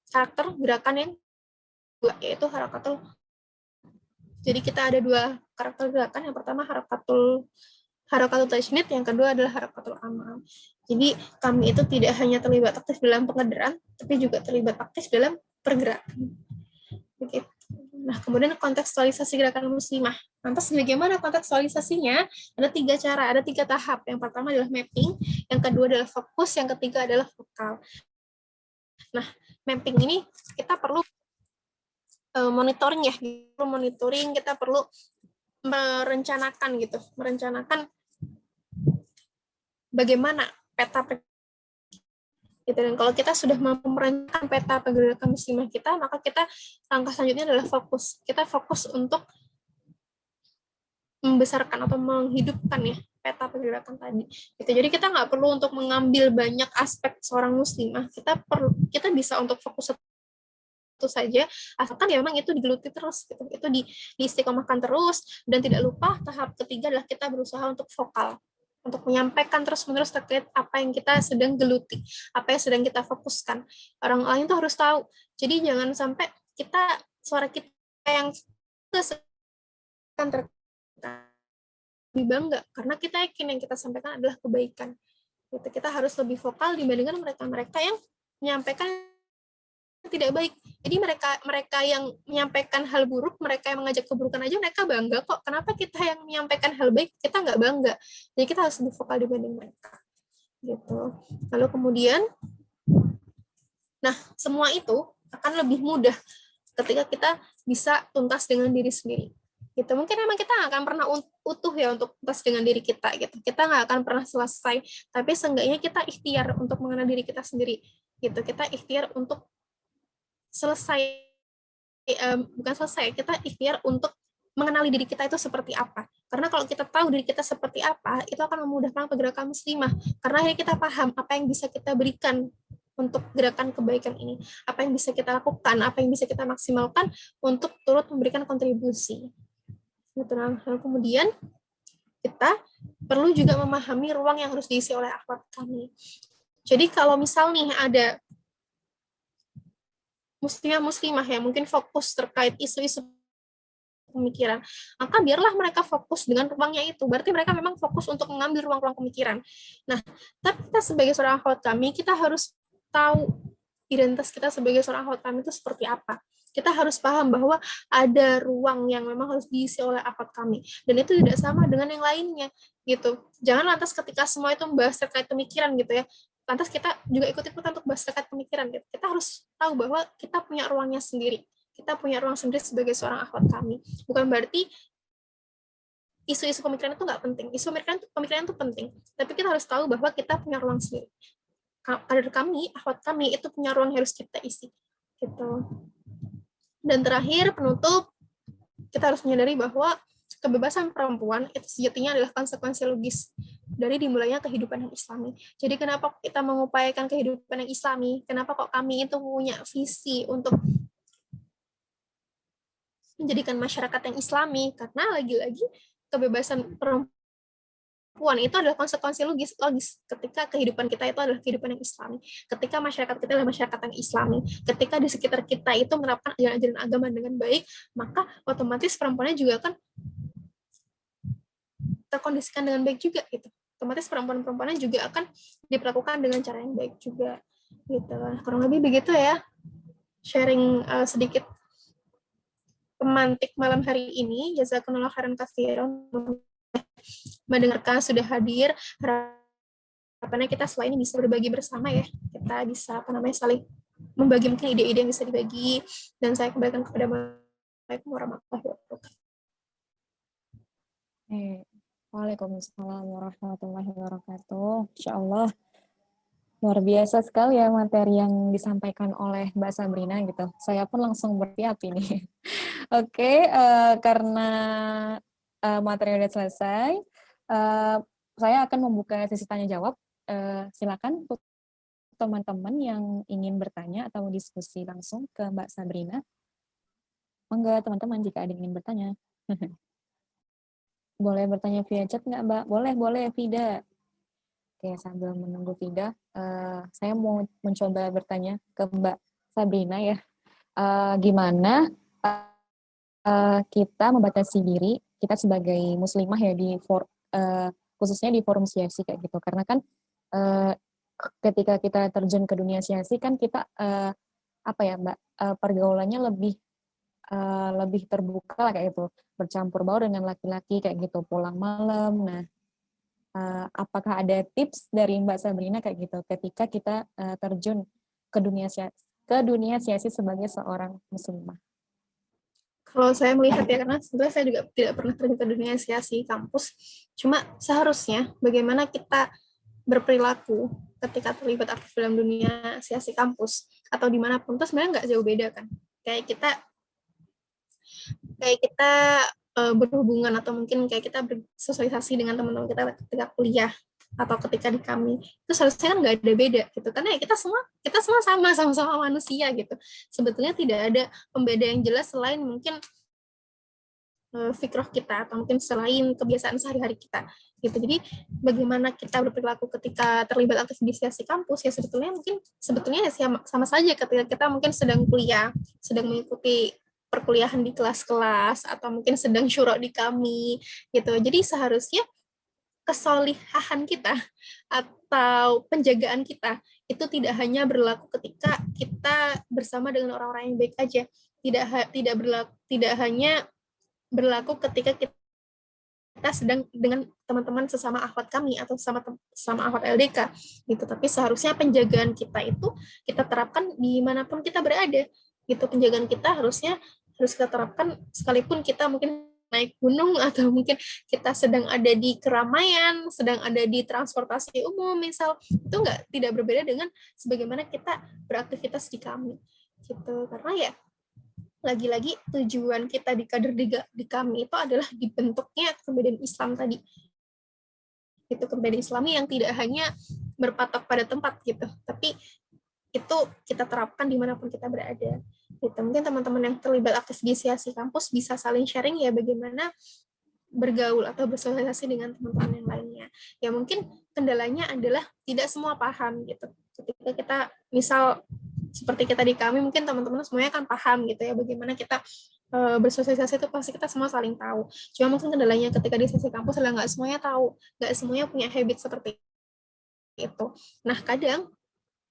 karakter gerakan yang dua, yaitu harakatul. Jadi kita ada dua karakter gerakan. Yang pertama harakatul tajnid, yang kedua adalah harakatul amal. Jadi kami itu tidak hanya terlibat aktif dalam pengedaran, tapi juga terlibat aktif dalam pergerakan. Begitu. Nah, kemudian kontekstualisasi gerakan muslimah. Lantas bagaimana kontekstualisasinya? Ada 3 cara, ada 3 tahap. Yang pertama adalah mapping, yang kedua adalah fokus, yang ketiga adalah vokal. Nah, mapping ini kita perlu monitoring ya, kita perlu merencanakan bagaimana peta gitu. Dan kalau kita sudah mampu merancang peta pergerakan muslimah kita, maka kita langkah selanjutnya adalah fokus. Kita fokus untuk membesarkan atau menghidupkan ya peta pergerakan tadi. Gitu. Jadi kita nggak perlu untuk mengambil banyak aspek seorang muslimah. Kita bisa untuk fokus itu saja, asalkan ya memang itu digeluti terus gitu. Itu diistiqomahkan terus, dan tidak lupa tahap ketiga adalah kita berusaha untuk vokal, untuk menyampaikan terus-menerus terkait apa yang kita sedang geluti, apa yang sedang kita fokuskan. Orang lain tuh harus tahu. Jadi jangan sampai suara kita yang lebih bangga, karena kita yakin yang kita sampaikan adalah kebaikan. Gitu. Kita harus lebih vokal dibandingkan mereka yang menyampaikan tidak baik. Jadi mereka yang menyampaikan hal buruk, mereka yang mengajak keburukan aja mereka bangga kok. Kenapa kita yang menyampaikan hal baik kita nggak bangga? Jadi kita harus lebih vokal dibanding mereka. Gitu. Lalu kemudian, nah semua itu akan lebih mudah ketika kita bisa tuntas dengan diri sendiri. Gitu. Mungkin memang kita nggak akan pernah utuh ya untuk tuntas dengan diri kita. Gitu. Kita nggak akan pernah selesai. Tapi seenggaknya kita ikhtiar untuk mengenal diri kita sendiri. Gitu. Kita ikhtiar untuk kita ikhtiar untuk mengenali diri kita itu seperti apa. Karena kalau kita tahu diri kita seperti apa, itu akan memudahkan pergerakan muslimah. Karena akhirnya kita paham apa yang bisa kita berikan untuk gerakan kebaikan ini, apa yang bisa kita lakukan, apa yang bisa kita maksimalkan untuk turut memberikan kontribusi. Lalu kemudian kita perlu juga memahami ruang yang harus diisi oleh akhwat kami. Jadi kalau misal nih ada muslimah yang mungkin fokus terkait isu-isu pemikiran, maka biarlah mereka fokus dengan ruangnya itu. Berarti mereka memang fokus untuk mengambil ruang-ruang pemikiran. Nah, tapi kita sebagai seorang akhwat kami, kita harus tahu identitas kita sebagai seorang akhwat kami itu seperti apa. Kita harus paham bahwa ada ruang yang memang harus diisi oleh akhwat kami, dan itu tidak sama dengan yang lainnya gitu. Jangan lantas ketika semua itu membahas terkait pemikiran gitu ya, lantas kita juga ikut-ikutan untuk bahas terkait pemikiran gitu. Kita harus tahu bahwa kita punya ruangnya sendiri. Kita punya ruang sendiri sebagai seorang akhwat kami. Bukan berarti isu-isu pemikiran itu nggak penting. Isu pemikiran itu penting. Tapi kita harus tahu bahwa kita punya ruang sendiri. Kader kami, akhwat kami, itu punya ruang yang harus kita isi. Gitu. Dan terakhir, penutup, kita harus menyadari bahwa kebebasan perempuan itu sejatinya adalah konsekuensi logis dari dimulainya kehidupan yang islami. Jadi kenapa kita mengupayakan kehidupan yang islami? Kenapa kok kami itu punya visi untuk menjadikan masyarakat yang islami? Karena lagi-lagi kebebasan perempuan itu adalah konsekuensi logis ketika kehidupan kita itu adalah kehidupan yang islami, ketika masyarakat kita adalah masyarakat yang islami, ketika di sekitar kita itu menerapkan ajaran-ajaran agama dengan baik, maka otomatis perempuannya juga akan terkondisikan dengan baik juga gitu. Otomatis perempuan-perempuannya juga akan diperlakukan dengan cara yang baik juga gitu. Kurang lebih begitu ya, sharing sedikit pemantik malam hari ini. Jazakumullah khairan katsiran mendengarkan, sudah hadir. Harapannya kita setelah ini bisa berbagi bersama ya. Kita bisa saling membagi mungkin ide-ide yang bisa dibagi, dan saya kembalikan kepada Assalamualaikum warahmatullahi wabarakatuh. Waalaikumsalam warahmatullahi wabarakatuh. Insyaallah luar biasa sekali ya materi yang disampaikan oleh Mbak Sabrina gitu. Saya pun langsung berapi-api nih. Oke, karena materi udah selesai, saya akan membuka sesi tanya jawab. Silakan untuk teman-teman yang ingin bertanya atau diskusi langsung ke Mbak Sabrina. Monggo teman-teman jika ada yang ingin bertanya. Boleh bertanya via chat nggak Mbak? Boleh Vida. Oke, sambil menunggu Vida, saya mau mencoba bertanya ke Mbak Sabrina ya. Gimana kita membatasi diri kita sebagai muslimah ya khususnya di forum CFC kayak gitu, karena kan ketika kita terjun ke dunia CFC kan kita apa ya Mbak, pergaulannya lebih terbuka lah kayak gitu, bercampur baur dengan laki-laki kayak gitu, pulang malam. Nah, apakah ada tips dari Mbak Sabrina kayak gitu ketika kita terjun ke dunia CFC sebagai seorang muslimah? Kalau saya melihat ya, karena sebenarnya saya juga tidak pernah terjun ke dunia asiasi kampus, cuma seharusnya bagaimana kita berperilaku ketika terlibat aktif dalam dunia asiasi kampus atau dimanapun, itu sebenarnya nggak jauh beda kan. Kayak kita berhubungan atau mungkin kayak kita bersosialisasi dengan teman-teman kita ketika kuliah atau ketika di kami, itu seharusnya kan nggak ada beda gitu, karena ya kita semua sama-sama manusia gitu. Sebetulnya tidak ada pembeda yang jelas selain mungkin fikroh kita atau mungkin selain kebiasaan sehari-hari kita gitu. Jadi bagaimana kita berperilaku ketika terlibat aktivitas di kampus ya sebetulnya ya sama saja ketika kita mungkin sedang kuliah, sedang mengikuti perkuliahan di kelas-kelas atau mungkin sedang syurok di kami gitu. Jadi seharusnya kesolihahan kita atau penjagaan kita itu tidak hanya berlaku ketika kita bersama dengan orang-orang yang baik aja, tidak hanya berlaku ketika kita sedang dengan teman-teman sesama akhwat kami atau sama akhwat LDK gitu, tapi seharusnya penjagaan kita itu kita terapkan dimanapun kita berada gitu. Penjagaan kita harus kita terapkan sekalipun kita mungkin naik gunung atau mungkin kita sedang ada di keramaian, sedang ada di transportasi umum misal, itu tidak berbeda dengan sebagaimana kita beraktivitas di kami gitu. Karena ya lagi-lagi tujuan kita di kader di kami itu adalah dibentuknya kemudian Islam tadi. Itu kemudian Islami yang tidak hanya berpatok pada tempat gitu, tapi itu kita terapkan dimanapun kita berada. Gitu. Mungkin teman-teman yang terlibat aktif di CSI kampus bisa saling sharing ya bagaimana bergaul atau bersosialisasi dengan teman-teman yang lainnya. Ya mungkin kendalanya adalah tidak semua paham gitu. Ketika kita misal seperti kita di kami, mungkin teman-teman semuanya kan paham gitu ya bagaimana kita bersosialisasi itu pasti kita semua saling tahu. Cuma mungkin kendalanya ketika di sesi kampus adalah nggak semuanya tahu, nggak semuanya punya habit seperti itu. Nah kadang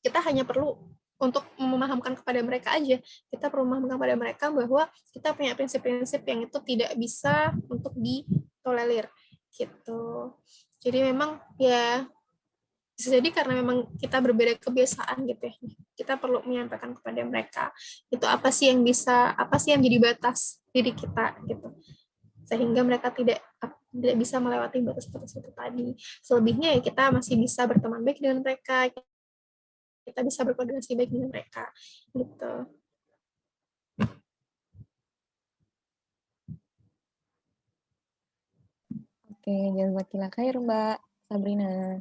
kita hanya perlu untuk memahamkan kepada mereka aja. Kita perlu memahamkan kepada mereka bahwa kita punya prinsip-prinsip yang itu tidak bisa untuk ditolerir gitu. Jadi memang ya bisa jadi karena memang kita berbeda kebiasaan gitu ya. Kita perlu menyampaikan kepada mereka itu apa sih yang jadi batas diri kita gitu. Sehingga mereka tidak bisa melewati batas-batas itu tadi. Selebihnya ya kita masih bisa berteman baik dengan mereka, kita bisa berkoordinasi baik dengan mereka gitu. Oke, jazakallah khair Mbak. Sabrina.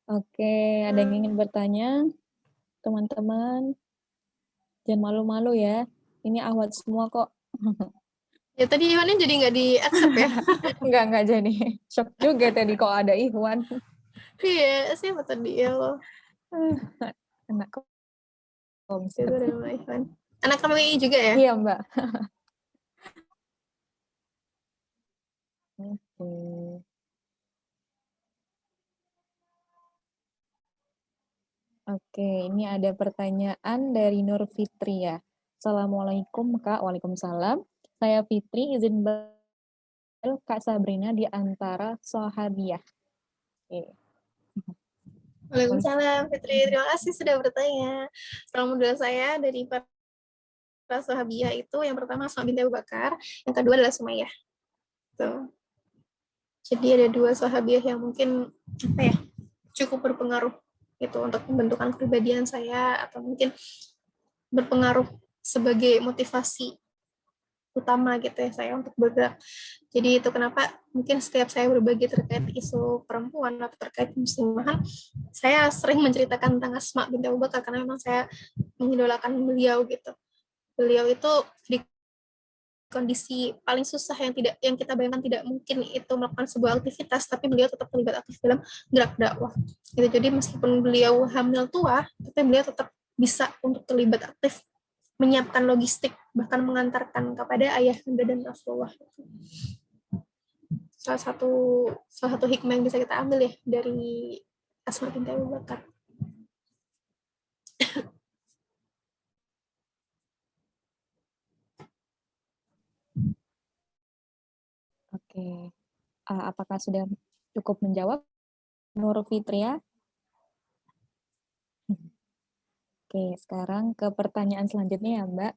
Oke, ada yang ingin bertanya? Teman-teman, jangan malu-malu ya. Ini awat semua kok. Ya tadi Iwannya jadi nggak di-accept ya? Enggak jadi. Shock juga tadi kok ada Ikhwan. Iya, siapa tadi ya lo? Anak Itu komsel. ada Iwan. Anak KMI juga ya? Iya, Mbak. Oke. Oke, ini ada pertanyaan dari Nur Fitri ya. Assalamualaikum Kak, Waalaikumsalam. Saya Fitri, izin Kak Sabrina di antara sahabiah. Oke. Waalaikumsalam, Fitri. Terima kasih sudah bertanya. Role model saya dari para sahabiah itu yang pertama Asma binti Abu Bakar, yang kedua adalah Sumayyah. Tuh. Jadi ada dua sahabiah yang mungkin apa ya cukup berpengaruh gitu untuk pembentukan kepribadian saya atau mungkin berpengaruh sebagai motivasi utama gitu ya saya untuk bergerak. Jadi itu kenapa mungkin setiap saya berbagi terkait isu perempuan atau terkait muslimahan, saya sering menceritakan tentang Asma binti Abu Bakar karena memang saya mengidolakan beliau gitu. Beliau itu di kondisi paling susah yang kita bayangkan tidak mungkin itu melakukan sebuah aktivitas, tapi beliau tetap terlibat aktif dalam gerak dakwah. Gitu. Jadi meskipun beliau hamil tua, tapi beliau tetap bisa untuk terlibat aktif menyiapkan logistik bahkan mengantarkan kepada ayah dan Rasulullah. Salah satu hikmah yang bisa kita ambil ya dari Asma binti Abu Bakar. Oke. Apakah sudah cukup menjawab Nur Fitria? Oke, sekarang ke pertanyaan selanjutnya ya, Mbak.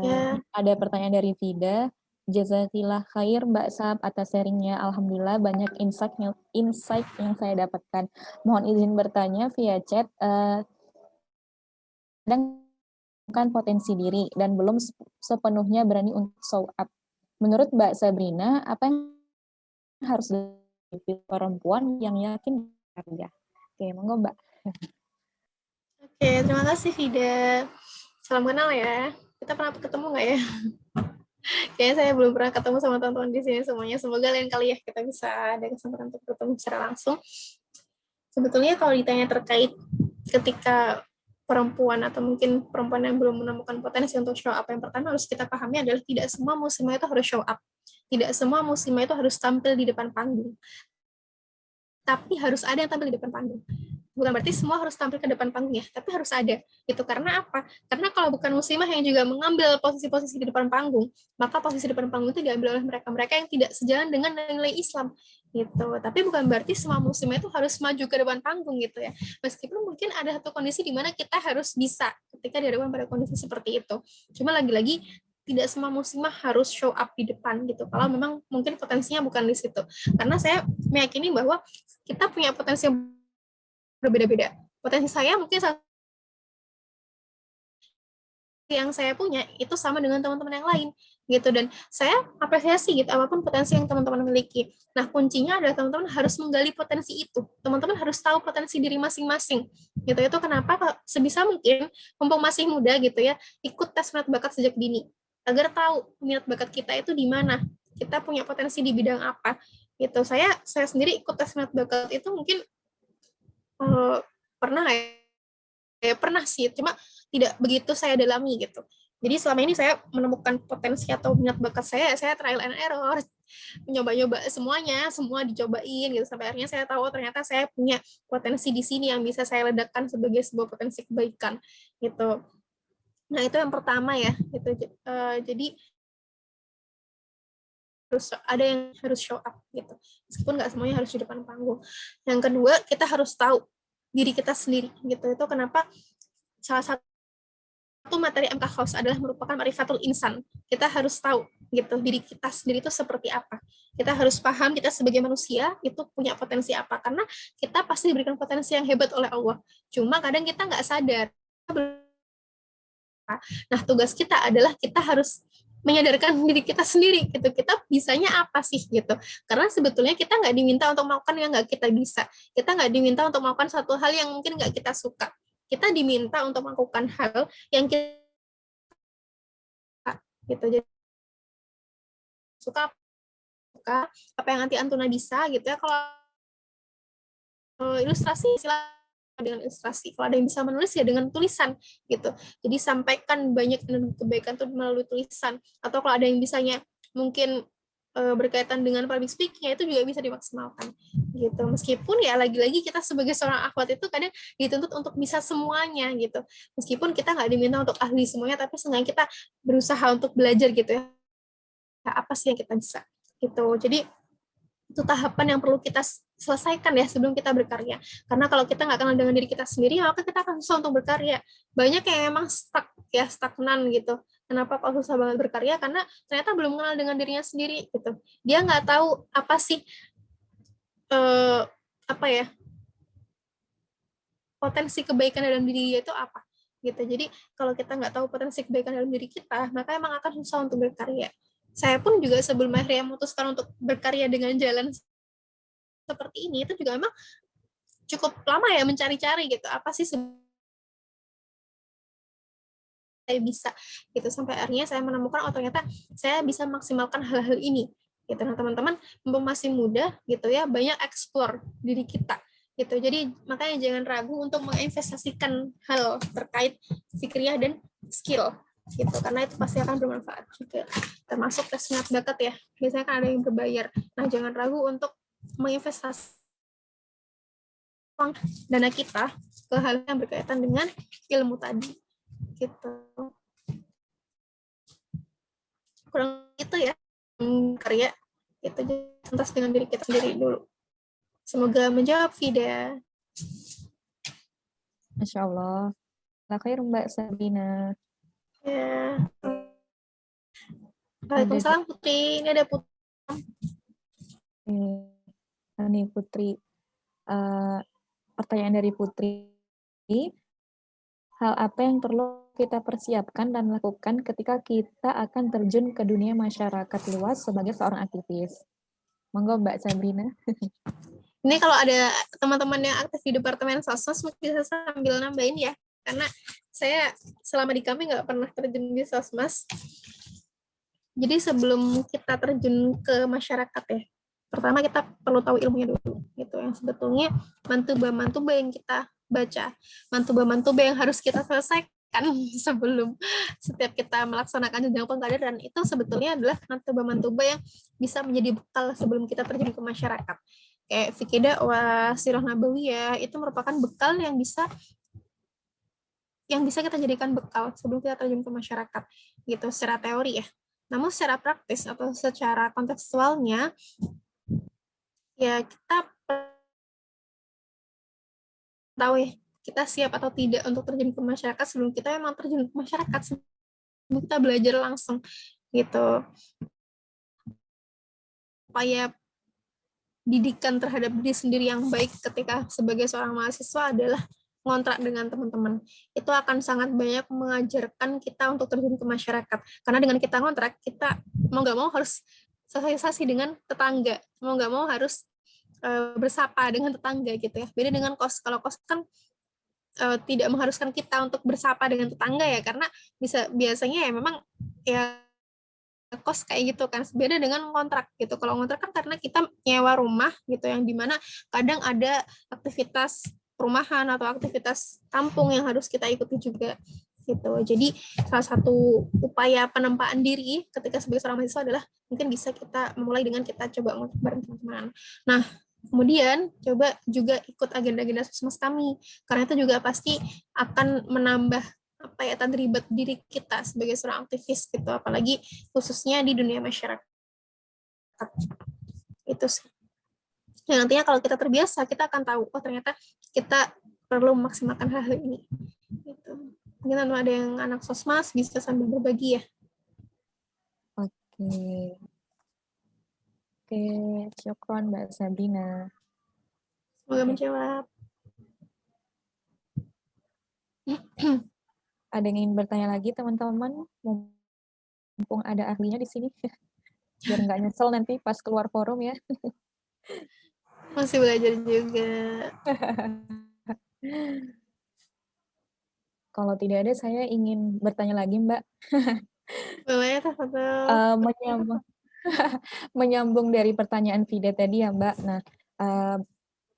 Ya, Ada pertanyaan dari Vida. Jazakillah khair Mbak Sab atas sharingnya. Alhamdulillah banyak insight yang saya dapatkan. Mohon izin bertanya via chat. Kadang kan potensi diri dan belum sepenuhnya berani untuk show up. Menurut Mbak Sabrina, apa yang harus dilakukan perempuan yang yakin berharga? Oke, monggo Mbak. oke, terima kasih Vida. Salam kenal ya. Kita pernah ketemu nggak ya? Kayaknya saya belum pernah ketemu sama teman-teman di sini semuanya. Semoga lain kali ya kita bisa ada kesempatan untuk ketemu secara langsung. Sebetulnya kalau ditanya terkait ketika perempuan atau mungkin perempuan yang belum menemukan potensi untuk show up, yang pertama harus kita pahami adalah tidak semua muslimah itu harus show up. Tidak semua muslimah itu harus tampil di depan panggung. Tapi harus ada yang tampil di depan panggung. Bukan berarti semua harus tampil ke depan panggung ya, tapi harus ada. Itu karena apa? Karena kalau bukan muslimah yang juga mengambil posisi-posisi di depan panggung, maka posisi di depan panggung itu diambil oleh mereka-mereka yang tidak sejalan dengan nilai Islam gitu. Tapi bukan berarti semua muslimah itu harus maju ke depan panggung gitu ya. Meskipun mungkin ada satu kondisi di mana kita harus bisa ketika dihadapkan pada kondisi seperti itu. Cuma lagi-lagi tidak semua muslimah harus show up di depan gitu. Kalau memang mungkin potensinya bukan di situ. Karena saya meyakini bahwa kita punya potensi yang berbeda-beda. Potensi saya mungkin yang saya punya itu sama dengan teman-teman yang lain gitu, dan saya apresiasi gitu apapun potensi yang teman-teman miliki. Nah, kuncinya adalah teman-teman harus menggali potensi itu. Teman-teman harus tahu potensi diri masing-masing. Gitu. Itu kenapa sebisa mungkin mumpung masih muda gitu ya, ikut tes minat bakat sejak dini agar tahu minat bakat kita itu di mana. Kita punya potensi di bidang apa. Gitu. Saya sendiri ikut tes minat bakat itu mungkin pernah ya pernah sih, cuma tidak begitu saya dalami gitu. Jadi selama ini saya menemukan potensi atau minat bakat saya trial and error, mencoba-coba semuanya, semua dicobain gitu sampai akhirnya saya tahu ternyata saya punya potensi di sini yang bisa saya ledakan sebagai sebuah potensi kebaikan gitu. Nah, itu yang pertama ya gitu. Jadi harus ada yang harus show up gitu. Meskipun nggak semuanya harus di depan panggung. Yang kedua, kita harus tahu diri kita sendiri gitu. Itu kenapa salah satu materi MK Khaus adalah merupakan marifatul insan. Kita harus tahu gitu diri kita sendiri itu seperti apa. Kita harus paham kita sebagai manusia itu punya potensi apa, karena kita pasti diberikan potensi yang hebat oleh Allah. Cuma kadang kita nggak sadar. Nah, tugas kita adalah kita harus menyadarkan diri kita sendiri gitu, kita bisanya apa sih gitu, karena sebetulnya kita nggak diminta untuk melakukan yang nggak kita bisa, kita nggak diminta untuk melakukan satu hal yang mungkin nggak kita suka, kita diminta untuk melakukan hal yang kita gitu. Jadi suka suka apa yang nanti Antuna bisa gitu ya, kalau ilustrasi silakan dengan ilustrasi, kalau ada yang bisa menulis ya dengan tulisan gitu, jadi sampaikan banyak kebaikan tuh melalui tulisan, atau kalau ada yang bisanya mungkin berkaitan dengan public speaking ya itu juga bisa dimaksimalkan gitu, meskipun ya lagi-lagi kita sebagai seorang akhwat itu kadang dituntut untuk bisa semuanya gitu, meskipun kita nggak diminta untuk ahli semuanya, tapi seenggaknya kita berusaha untuk belajar gitu ya, apa sih yang kita bisa gitu. Jadi itu tahapan yang perlu kita selesaikan ya sebelum kita berkarya. Karena kalau kita nggak kenal dengan diri kita sendiri, maka kita akan susah untuk berkarya. Banyak yang memang stuck ya, stagnan gitu. Kenapa kok susah banget berkarya? Karena ternyata belum kenal dengan dirinya sendiri gitu. Dia nggak tahu apa sih apa ya potensi kebaikan dalam diri dia itu apa gitu. Jadi kalau kita nggak tahu potensi kebaikan dalam diri kita, maka emang akan susah untuk berkarya. Saya pun juga sebelum akhirnya memutuskan untuk berkarya dengan jalan seperti ini, itu juga emang cukup lama ya mencari-cari gitu, apa sih saya bisa gitu, sampai akhirnya saya menemukan oh ternyata saya bisa maksimalkan hal-hal ini gitu. Nah teman-teman masih muda gitu ya, banyak explore diri kita gitu, jadi makanya jangan ragu untuk menginvestasikan hal terkait fikriyah dan skill gitu, karena itu pasti akan bermanfaat juga, termasuk tes minat bakat ya, biasanya kan ada yang berbayar. Nah jangan ragu untuk menginvestasikan dana kita ke hal yang berkaitan dengan ilmu tadi gitu, kurang itu ya karya itu tuntas dengan diri kita sendiri dulu. Semoga menjawab Vida. Masya Allah. Khair Mbak Sabrina. Ya. Ada Waalaikumsalam Putri, ini ada Putri. Ini Putri. Pertanyaan dari Putri. Hal apa yang perlu kita persiapkan dan lakukan ketika kita akan terjun ke dunia masyarakat luas sebagai seorang aktivis? Monggo Mbak Sabrina. Ini kalau ada teman-teman yang aktif di Departemen Sosmas mungkin bisa sambil nambahin ya, karena saya selama di kami nggak pernah terjun di Sosmas. Jadi sebelum kita terjun ke masyarakat ya, pertama kita perlu tahu ilmunya dulu gitu, yang sebetulnya mantuba-mantuba yang kita baca, mantuba-mantuba yang harus kita selesaikan sebelum setiap kita melaksanakan jenjang pengkaderan, itu sebetulnya adalah mantuba-mantuba yang bisa menjadi bekal sebelum kita terjun ke masyarakat. Kayak fikih dakwah, sirah nabawiyah, itu merupakan bekal yang bisa kita jadikan bekal sebelum kita terjun ke masyarakat gitu secara teori ya. Namun secara praktis atau secara kontekstualnya ya kita tahu ya kita siap atau tidak untuk terjun ke masyarakat sebelum kita memang terjun ke masyarakat, sebelum kita belajar langsung gitu. Upaya didikan terhadap diri sendiri yang baik ketika sebagai seorang mahasiswa adalah ngontrak dengan teman-teman. Itu akan sangat banyak mengajarkan kita untuk terjun ke masyarakat. Karena dengan kita ngontrak, kita mau nggak mau harus sosialisasi dengan tetangga. Mau nggak mau harus bersapa dengan tetangga gitu ya. Beda dengan kos. Kalau kos kan tidak mengharuskan kita untuk bersapa dengan tetangga ya, karena biasanya ya memang ya kos kayak gitu kan, beda dengan kontrak gitu. Kalau kontrak kan karena kita nyewa rumah gitu, yang dimana kadang ada aktivitas perumahan atau aktivitas kampung yang harus kita ikuti juga gitu. Jadi salah satu upaya penempaan diri ketika sebagai seorang mahasiswa adalah mungkin bisa kita memulai dengan kita coba ngontrak bareng teman-teman. Nah kemudian coba juga ikut agenda-agenda sosmas kami, karena itu juga pasti akan menambah apa ya tadribat diri kita sebagai seorang aktivis gitu, apalagi khususnya di dunia masyarakat itu sih. Dan nantinya kalau kita terbiasa, kita akan tahu oh ternyata kita perlu memaksimalkan hal-hal ini gitu. Mungkin ada yang anak sosmas bisa sambil berbagi ya. Oke, syukron Mbak Sabrina. Semoga menjawab. Ada yang ingin bertanya lagi teman-teman? mumpung ada ahlinya di sini, biar nggak nyesel nanti pas keluar forum ya. Masih belajar juga. Kalau tidak ada, saya ingin bertanya lagi, Mbak. Boleh, Tafadhol. Menyambung menyambung dari pertanyaan Vida tadi ya, Mbak. Nah,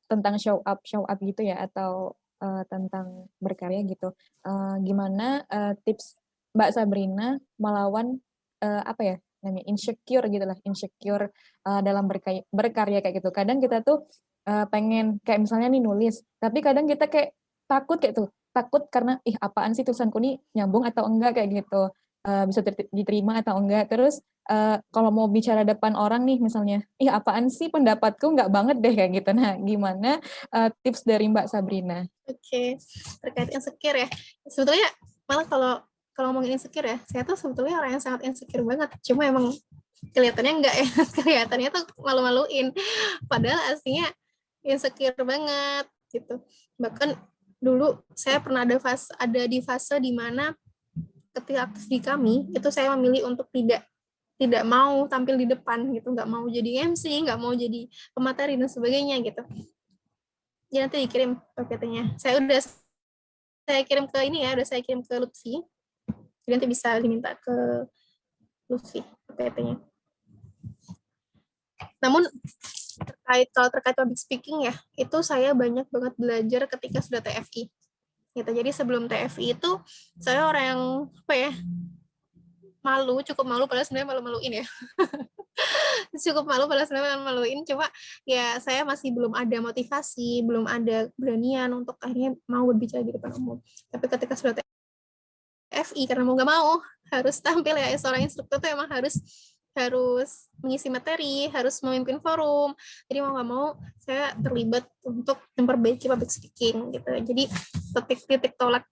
tentang show up gitu ya, atau tentang berkarya gitu. Gimana tips Mbak Sabrina melawan apa ya namanya insecure gitu lah, insecure dalam berkarya kayak gitu. Kadang kita tuh pengen kayak misalnya nih nulis, tapi kadang kita kayak takut kayak tuh, takut karena ih apaan sih tulisanku nih nyambung atau enggak kayak gitu. Bisa diterima atau enggak. Terus kalau mau bicara depan orang nih misalnya, ih apaan sih pendapatku nggak banget deh kayak gitu. Nah, gimana tips dari Mbak Sabrina? Oke, terkait insecure ya. Sebetulnya malah kalau kalau ngomongin insecure ya, saya tuh sebetulnya orang yang sangat insecure banget. Cuma emang kelihatannya enggak ya, kelihatannya tuh malu-maluin. Padahal aslinya insecure banget gitu. Bahkan dulu saya pernah ada di fase di mana ketika aktif di kami itu saya memilih untuk tidak tidak mau tampil di depan gitu, nggak mau jadi MC, nggak mau jadi pemateri dan sebagainya gitu. Jadi nanti dikirim PPT-nya. Saya kirim ke ini ya, udah saya kirim ke Lutfi. Jadi nanti bisa diminta ke Lutfi PPT-nya. Namun terkait public speaking ya, itu saya banyak banget belajar ketika sudah TFI. Gitu. Jadi sebelum TFI itu saya orang yang apa ya, cukup malu padahal sebenarnya malu-maluin ya. Cukup malu padahal sebenarnya maluin, cuma ya saya masih belum ada motivasi, belum ada beranian untuk akhirnya mau berbicara di depan umum. Tapi ketika sudah TFI, karena mau nggak mau harus tampil ya, seorang instruktur tuh emang harus harus mengisi materi, harus memimpin forum. Jadi mau nggak mau saya terlibat untuk memperbaiki public speaking gitu. Jadi titik tolak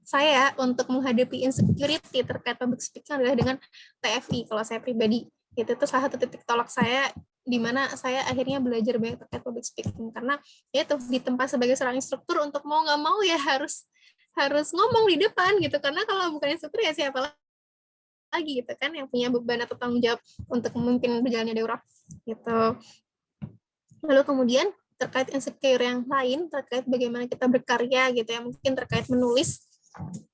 saya untuk menghadapi insecurity terkait public speaking adalah dengan TFI kalau saya pribadi. Itu tuh salah satu titik tolak saya di mana saya akhirnya belajar banyak terkait public speaking, karena ya itu di tempat sebagai seorang instruktur untuk mau nggak mau ya harus harus ngomong di depan gitu, karena kalau bukan instruktur ya siapa lagi gitu kan yang punya beban atau tanggung jawab untuk memimpin berjalannya daurah gitu. Lalu kemudian terkait insecure yang lain terkait bagaimana kita berkarya gitu ya, mungkin terkait menulis,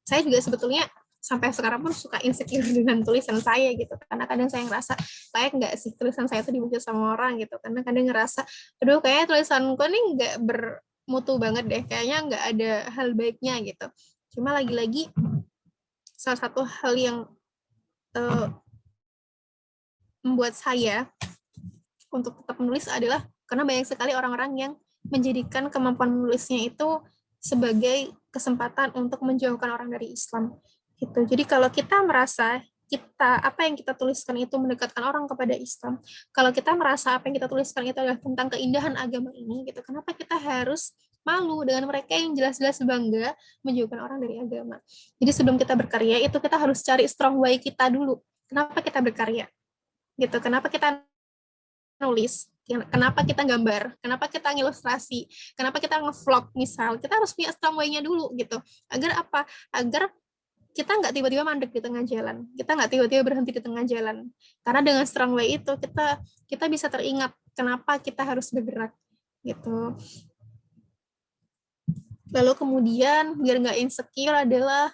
saya juga sebetulnya sampai sekarang pun suka insecure dengan tulisan saya gitu, karena kadang saya ngerasa layak nggak sih tulisan saya itu dibaca sama orang gitu, karena kadang ngerasa aduh kayaknya tulisanku nih nggak bermutu banget deh, kayaknya nggak ada hal baiknya gitu. Cuma lagi-lagi salah satu hal yang uh, membuat saya untuk tetap menulis adalah karena banyak sekali orang-orang yang menjadikan kemampuan menulisnya itu sebagai kesempatan untuk menjauhkan orang dari Islam gitu. Jadi kalau kita merasa apa yang kita tuliskan itu mendekatkan orang kepada Islam, kalau kita merasa apa yang kita tuliskan itu adalah tentang keindahan agama ini gitu, kenapa kita harus malu dengan mereka yang jelas-jelas bangga menjauhkan orang dari agama. Jadi sebelum kita berkarya itu kita harus cari strong way kita dulu. Kenapa kita berkarya? Gitu. Kenapa kita nulis, kenapa kita gambar, kenapa kita ngilustrasi, kenapa kita nge-vlog misal, kita harus punya strong way-nya dulu gitu. Agar apa? Agar kita nggak tiba-tiba mandek di tengah jalan, kita nggak tiba-tiba berhenti di tengah jalan. Karena dengan strong way itu kita bisa teringat kenapa kita harus bergerak gitu. Lalu kemudian biar nggak insecure adalah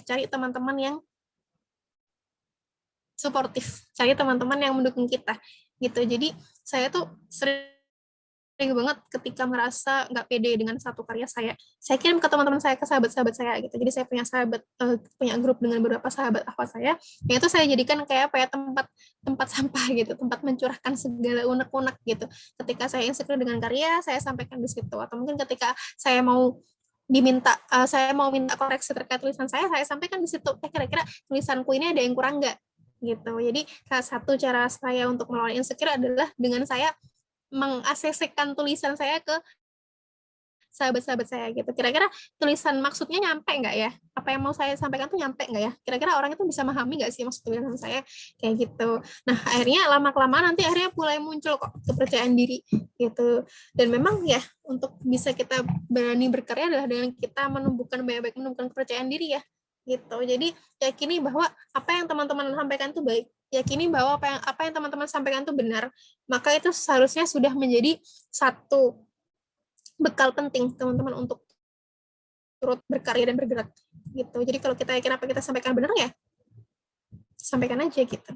cari teman-teman yang suportif, cari teman-teman yang mendukung kita gitu. Jadi saya tuh sering banget ketika merasa nggak pede dengan satu karya saya kirim ke teman-teman saya, ke sahabat-sahabat saya gitu. Jadi saya punya punya grup dengan beberapa sahabat akhwat saya, yang itu saya jadikan kayak apa ya, tempat sampah gitu, tempat mencurahkan segala unek-unek gitu. Ketika saya insecure dengan karya, saya sampaikan di situ. Atau mungkin ketika saya mau minta koreksi terkait tulisan saya sampaikan di situ. Kira-kira tulisanku ini ada yang kurang nggak? Gitu. Jadi salah satu cara saya untuk melawan insecure adalah dengan saya mengasesikan tulisan saya ke sahabat-sahabat saya gitu. Kira-kira tulisan maksudnya nyampe nggak ya? Apa yang mau saya sampaikan tuh nyampe nggak ya? Kira-kira orang itu bisa memahami nggak sih maksud tulisan saya kayak gitu. Nah akhirnya lama-kelamaan nanti akhirnya mulai muncul kok kepercayaan diri gitu. Dan memang ya untuk bisa kita berani berkarya adalah dengan kita menumbuhkan kepercayaan diri ya. gitu. Jadi yakini bahwa apa yang teman-teman sampaikan itu baik, yakini bahwa apa yang teman-teman sampaikan itu benar, maka itu seharusnya sudah menjadi satu bekal penting teman-teman untuk turut berkarya dan bergerak gitu. Jadi kalau kita yakin apa kita sampaikan benar, ya sampaikan aja gitu.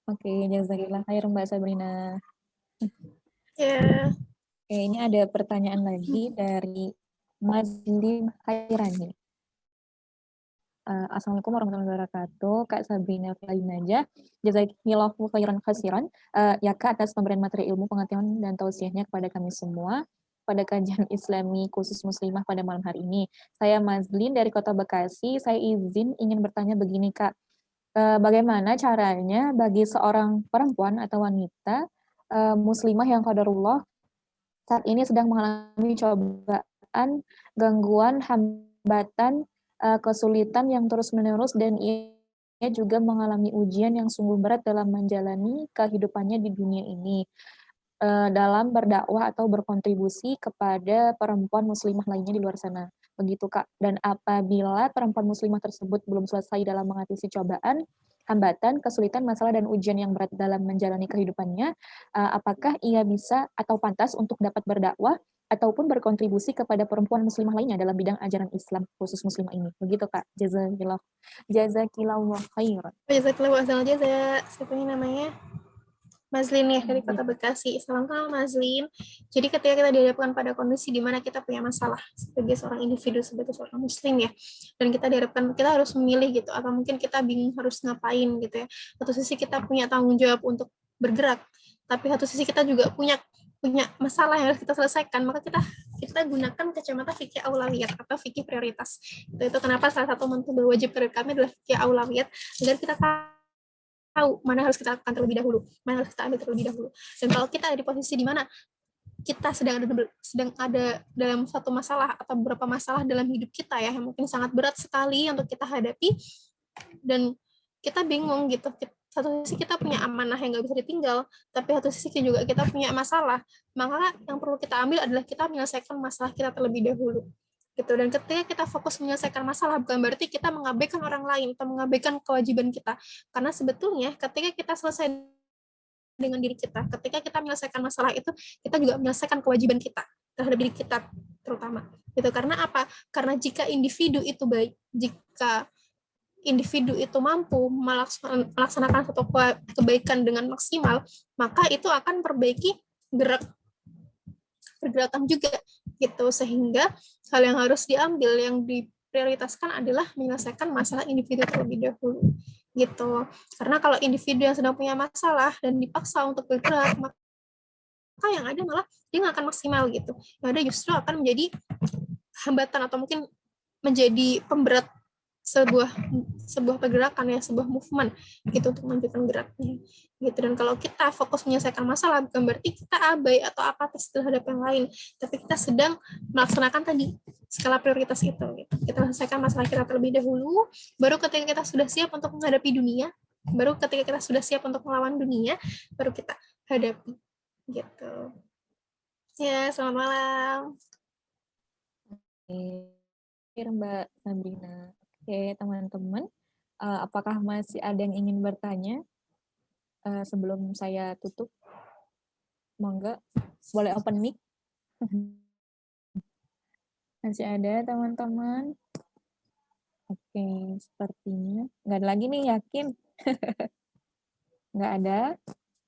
Oke, jazakillah khair Mbak Sabrina. Ya. Oke, ini ada pertanyaan lagi dari Mazlim Khairani. Assalamualaikum warahmatullahi wabarakatuh. Kak Sabrina Flainaja, jazakillahu khairan khasiran. Ya Kak, atas pemberian materi ilmu, pengetahuan, dan tausiahnya kepada kami semua pada kajian Islami khusus muslimah pada malam hari ini. Saya Mazlin dari Kota Bekasi. Saya ingin bertanya begini Kak. Bagaimana caranya bagi seorang perempuan atau wanita muslimah yang qadarullah saat ini sedang mengalami cobaan, gangguan, hambatan, kesulitan yang terus-menerus, dan ia juga mengalami ujian yang sungguh berat dalam menjalani kehidupannya di dunia ini, dalam berdakwah atau berkontribusi kepada perempuan muslimah lainnya di luar sana. Begitu Kak. Dan apabila perempuan muslimah tersebut belum selesai dalam mengatasi cobaan, hambatan, kesulitan, masalah, dan ujian yang berat dalam menjalani kehidupannya, apakah ia bisa atau pantas untuk dapat berdakwah ataupun berkontribusi kepada perempuan muslimah lainnya dalam bidang ajaran Islam khusus muslimah ini. Begitu Kak. Jazakillahu khairan. Jazakallahu khairan jazak. Siapa ini namanya? Mazlin ya, dari Kota Bekasi. Salam kenal Mazlin. Jadi ketika kita dihadapkan pada kondisi di mana kita punya masalah sebagai seorang individu, sebagai seorang muslim ya, dan kita dihadapkan, kita harus memilih gitu, atau mungkin kita bingung harus ngapain gitu ya. Satu sisi kita punya tanggung jawab untuk bergerak, tapi satu sisi kita juga punya masalah yang harus kita selesaikan, maka kita gunakan kacamata fikih aulawiyat atau fikih prioritas. Itu kenapa salah satu metode wajib dari kami adalah fikih aulawiyat, agar kita tahu mana harus kita lakukan terlebih dahulu, mana harus kita ambil terlebih dahulu. Dan kalau kita ada di posisi di mana kita sedang ada dalam satu masalah atau beberapa masalah dalam hidup kita ya, yang mungkin sangat berat sekali untuk kita hadapi, dan kita bingung gitu. Satu sisi kita punya amanah yang nggak bisa ditinggal, tapi satu sisi juga kita punya masalah. Maka yang perlu kita ambil adalah kita menyelesaikan masalah kita terlebih dahulu. Gitu. Dan ketika kita fokus menyelesaikan masalah, bukan berarti kita mengabaikan orang lain atau mengabaikan kewajiban kita. Karena sebetulnya ketika kita selesai dengan diri kita, ketika kita menyelesaikan masalah itu, kita juga menyelesaikan kewajiban kita terhadap diri kita terutama. Gitu. Karena apa? Karena jika individu itu baik, jika individu itu mampu melaksanakan suatu kebaikan dengan maksimal, maka itu akan perbaiki pergerakan juga gitu, sehingga hal yang harus diambil, yang diprioritaskan adalah menyelesaikan masalah individu terlebih dahulu gitu. Karena kalau individu yang sedang punya masalah dan dipaksa untuk bergerak, maka yang ada malah dia nggak akan maksimal gitu. Yang ada justru akan menjadi hambatan atau mungkin menjadi pemberat sebuah pergerakan ya, sebuah movement gitu untuk melanjutkan geraknya gitu. Dan kalau kita fokus menyelesaikan masalah, bukan berarti kita abai atau apatis terhadap yang lain, tapi kita sedang melaksanakan tadi skala prioritas itu gitu. Kita selesaikan masalah kita terlebih dahulu, baru ketika kita sudah siap untuk menghadapi dunia, baru ketika kita sudah siap untuk melawan dunia, baru kita hadapi gitu ya. Selamat malam. Mbak Sabrina. Oke, teman-teman, apakah masih ada yang ingin bertanya sebelum saya tutup? Monggo, boleh open mic. Masih ada, teman-teman? Oke, sepertinya. Nggak ada lagi nih, yakin? Nggak ada?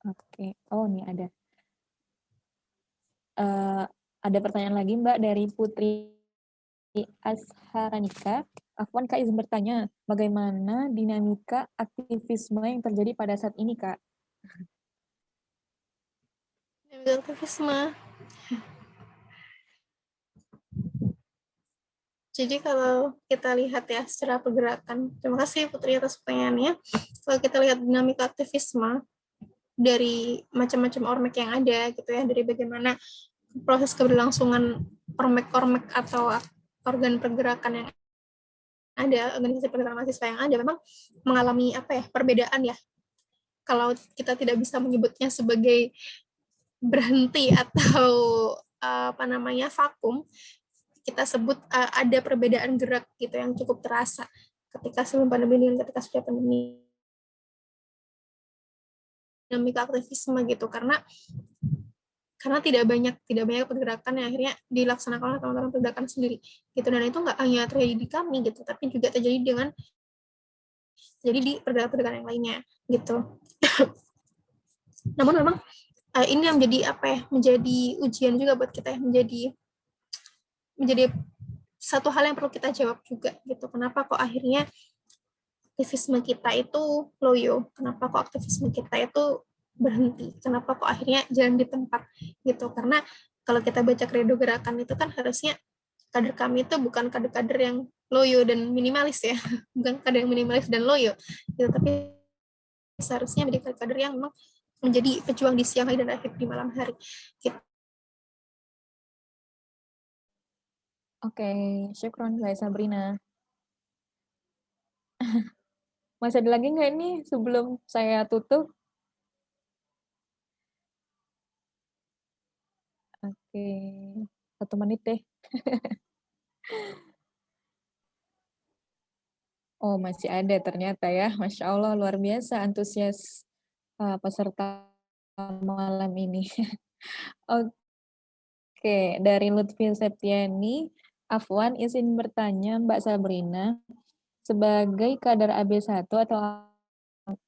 Oke, oh ini ada. Ada pertanyaan lagi, Mbak, dari Putri Asharanika. Afwan, Kak izin bertanya, bagaimana dinamika aktivisme yang terjadi pada saat ini, Kak? Aktivisme. Jadi kalau kita lihat ya secara pergerakan, terima kasih Putri atas pertanyaannya. Kalau kita lihat dinamika aktivisme dari macam-macam ormek yang ada gitu ya, dari bagaimana proses keberlangsungan ormek-ormek atau organ pergerakan yang ada, organisasi pergerakan mahasiswa yang ada, memang mengalami perbedaan ya. Kalau kita tidak bisa menyebutnya sebagai berhenti atau vakum, kita sebut ada perbedaan gerak gitu yang cukup terasa ketika sebelum pandemi dan ketika sudah pandemi, dinamika aktivisme gitu, karena tidak banyak pergerakan yang akhirnya dilaksanakan oleh teman-teman pergerakan sendiri gitu, dan itu nggak hanya terjadi di kami gitu, tapi juga terjadi di pergerakan-pergerakan yang lainnya gitu. Namun memang ini yang menjadi ujian juga buat kita ya, menjadi satu hal yang perlu kita jawab juga gitu. Kenapa kok akhirnya aktivisme kita itu loyo? Kenapa kok aktivisme kita itu berhenti? Kenapa kok akhirnya jalan di tempat gitu? Karena kalau kita baca kredo gerakan itu kan harusnya kader kami itu bukan kader-kader yang loyo dan minimalis ya, bukan kader yang minimalis dan loyo gitu, tapi seharusnya menjadi kader yang memang menjadi pejuang di siang hari dan akhir di malam hari gitu. Oke, syukron Mbak Sabrina. Masih ada lagi nggak ini sebelum saya tutup? Oke, 1 menit deh. Oh, masih ada ternyata ya. Masya Allah, luar biasa antusias peserta malam ini. Oke, dari Lutfi Septiani, Afwan izin bertanya Mbak Sabrina, sebagai kader AB1 atau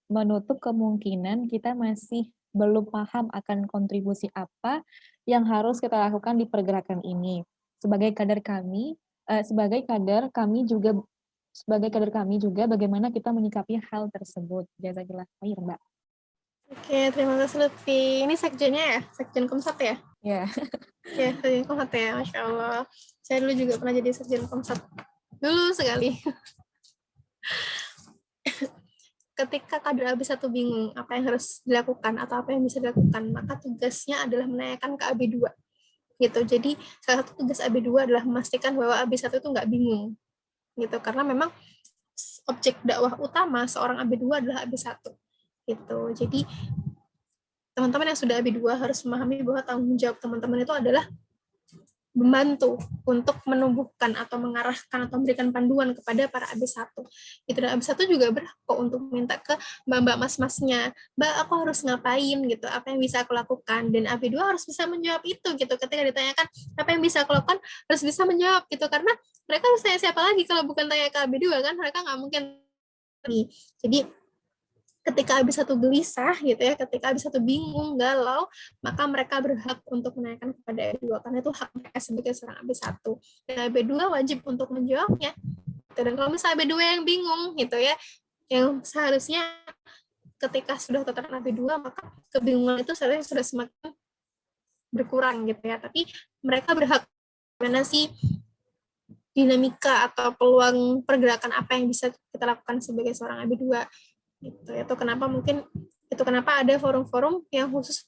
menutup kemungkinan kita masih belum paham akan kontribusi apa yang harus kita lakukan di pergerakan ini. Sebagai kader kami juga bagaimana kita menyikapi hal tersebut. Jazakillah khair, Mbak. Oke, terima kasih Lutfi. Ini sekjennya ya? Sekjen Komsat ya? Ya. Ya, sekjen Komsat ya, Masya Allah. Saya dulu juga pernah jadi sekjen Komsat. Dulu sekali. Ketika kader AB1 bingung apa yang harus dilakukan atau apa yang bisa dilakukan, maka tugasnya adalah menanyakan ke AB2. Gitu. Jadi, salah satu tugas AB2 adalah memastikan bahwa AB1 itu nggak bingung. Gitu. Karena memang objek dakwah utama seorang AB2 adalah AB1. Gitu. Jadi, teman-teman yang sudah AB2 harus memahami bahwa tanggung jawab teman-teman itu adalah membantu untuk menumbuhkan atau mengarahkan atau memberikan panduan kepada para AB1. Itu, dan AB1 juga berhak kok untuk minta ke mbak-mbak mas-masnya, Mbak, aku harus ngapain gitu, apa yang bisa aku lakukan, dan AB2 harus bisa menjawab itu gitu. Ketika ditanyakan apa yang bisa aku lakukan, harus bisa menjawab gitu, karena mereka harus tanya siapa lagi kalau bukan tanya ke AB2 kan, mereka nggak mungkin. Jadi ketika AB1 gelisah gitu ya, ketika AB1 bingung, galau, maka mereka berhak untuk menanyakan kepada AB2 karena itu hak mereka sebagai seorang AB1. Dan AB2 wajib untuk menjawabnya. Dan kalau misalnya AB2 yang bingung gitu ya, yang seharusnya ketika sudah terang AB2 maka kebingungan itu seharusnya sudah semakin berkurang gitu ya. Tapi mereka berhak mana sih dinamika atau peluang pergerakan apa yang bisa kita lakukan sebagai seorang AB2 gitu. Itu kenapa ada forum-forum yang khusus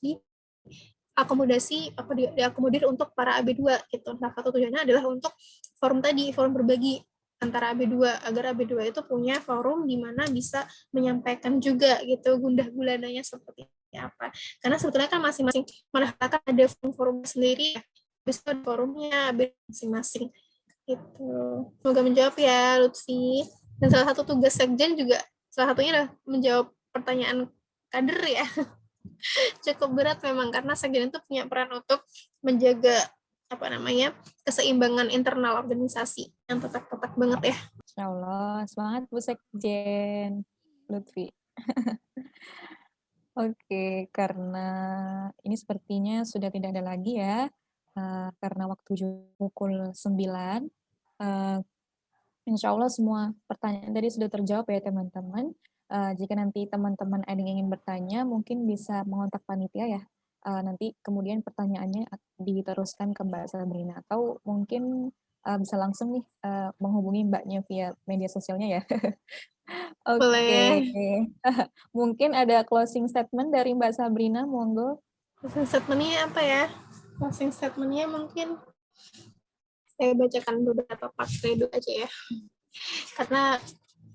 diakomodir untuk para AB2 gitu. Salah satu tujuannya adalah untuk forum berbagi antara AB2 agar AB2 itu punya forum di mana bisa menyampaikan juga gitu gundah gulananya seperti apa. Karena sebetulnya kan masing-masing masyarakat ada forum sendiri ya. Bisa ada forumnya masing-masing gitu. Semoga menjawab ya Lutfi. Dan salah satu tugas sekjen juga salah satunya adalah menjawab pertanyaan kader ya. Cukup berat memang karena sekjen itu punya peran untuk menjaga keseimbangan internal organisasi yang tetap banget ya. Insya Allah, semangat Bu Sekjen Lutfi. Oke, karena ini sepertinya sudah tidak ada lagi ya, karena waktu pukul 9, insya Allah semua pertanyaan tadi sudah terjawab ya teman-teman. Jika nanti teman-teman ada yang ingin bertanya, mungkin bisa mengontak panitia ya. Nanti kemudian pertanyaannya diteruskan ke Mbak Sabrina. Atau mungkin bisa langsung nih menghubungi Mbaknya via media sosialnya ya. Oke. Boleh. Mungkin ada closing statement dari Mbak Sabrina, monggo. Closing statement-nya apa ya? Closing statement-nya mungkin saya bacakan beberapa part kredo aja ya. Karena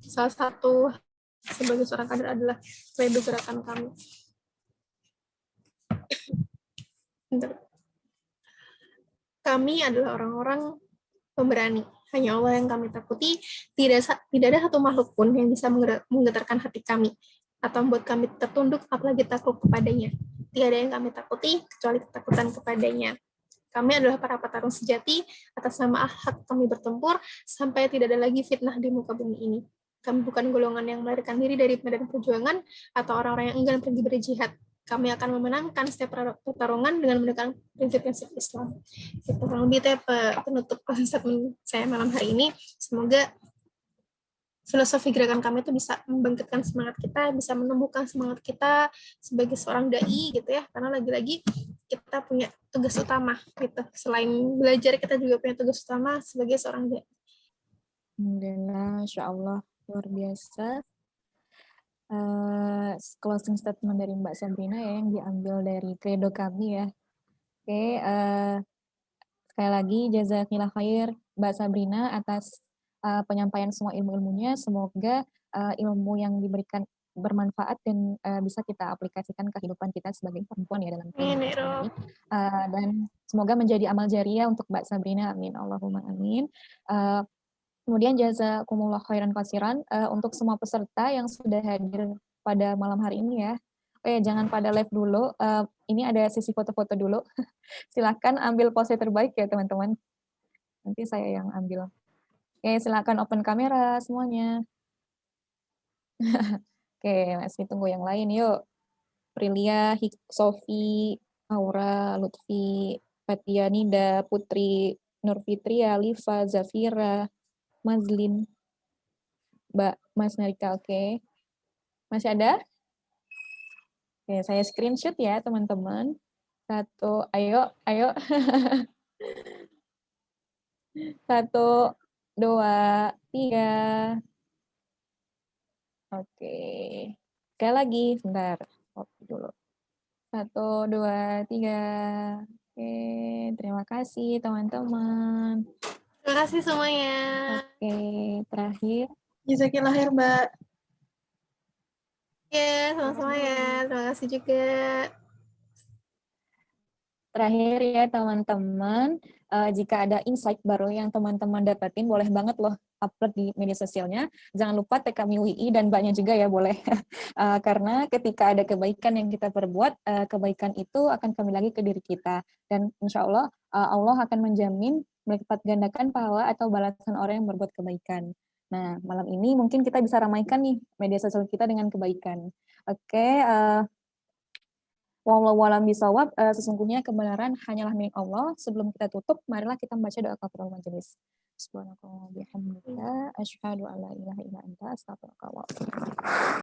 salah satu sebagai seorang kader adalah kredo gerakan kami. Kami adalah orang-orang pemberani. Hanya Allah yang kami takuti, tidak ada satu makhluk pun yang bisa menggetarkan hati kami, atau membuat kami tertunduk, apalagi takut kepadanya. Tiada yang kami takuti, kecuali ketakutan kepadanya. Kami adalah para petarung sejati, atas nama hak kami bertempur, sampai tidak ada lagi fitnah di muka bumi ini. Kami bukan golongan yang melarikan diri dari medan perjuangan, atau orang-orang yang enggan pergi berjihad. Kami akan memenangkan setiap pertarungan dengan menggunakan prinsip-prinsip Islam. Itu kurang lebih penutup statement saya malam hari ini. Semoga filosofi gerakan kami itu bisa membangkitkan semangat kita, bisa menumbuhkan semangat kita sebagai seorang dai gitu ya. Karena lagi-lagi kita punya tugas utama gitu. Selain belajar, kita juga punya tugas utama sebagai seorang dai. Alhamdulillah, Masya Allah, luar biasa. Closing statement dari Mbak Sabrina ya, yang diambil dari credo kami ya. Oke, sekali lagi jazakillah khair Mbak Sabrina atas penyampaian semua ilmu-ilmunya. Semoga ilmu yang diberikan bermanfaat dan bisa kita aplikasikan ke kehidupan kita sebagai perempuan ya dalam kehidupan ini. Dan semoga menjadi amal jariah untuk Mbak Sabrina. Amin. Allahumma amin. Kemudian jazakumullah khairan katsiran untuk semua peserta yang sudah hadir pada malam hari ini ya. Jangan pada live dulu. Ini ada sesi foto-foto dulu. Silahkan ambil pose terbaik ya teman-teman. Nanti saya yang ambil. Silahkan open kamera semuanya. Masih tunggu yang lain yuk. Prilia, Sofi, Aura, Lutfi, Fatia, Nida, Putri, Nurfitri, Alifa, Zafira, Mazlin, Mbak Mas Narika, oke. Masih ada? Saya screenshot ya teman-teman. Satu, ayo. Satu, dua, tiga. Oke. Sekali lagi, sebentar. Copy dulu. Satu, dua, tiga. Oke, terima kasih teman-teman. Terima kasih semuanya. Oke, terakhir. Jazakillah khair, Mbak. Ya, sama-sama ya. Terima kasih juga. Terakhir ya teman-teman, jika ada insight baru yang teman-teman dapetin, boleh banget loh upload di media sosialnya. Jangan lupa tag kami UI dan Mbaknya juga ya boleh. Karena ketika ada kebaikan yang kita perbuat, kebaikan itu akan kembali lagi ke diri kita. Dan insya Allah, Allah akan menjamin melipat gandakan pahala atau balasan orang yang berbuat kebaikan. Nah, malam ini mungkin kita bisa ramaikan nih media sosial kita dengan kebaikan. Oke, wallahu a'lam bishawab, sesungguhnya kebenaran hanyalah milik Allah. Sebelum kita tutup, marilah kita membaca doa kafaratul majelis. Subhanakallahumma wa bihamdika asyhadu an la ilaha illa anta astaghfiruka wa atubu ilaik.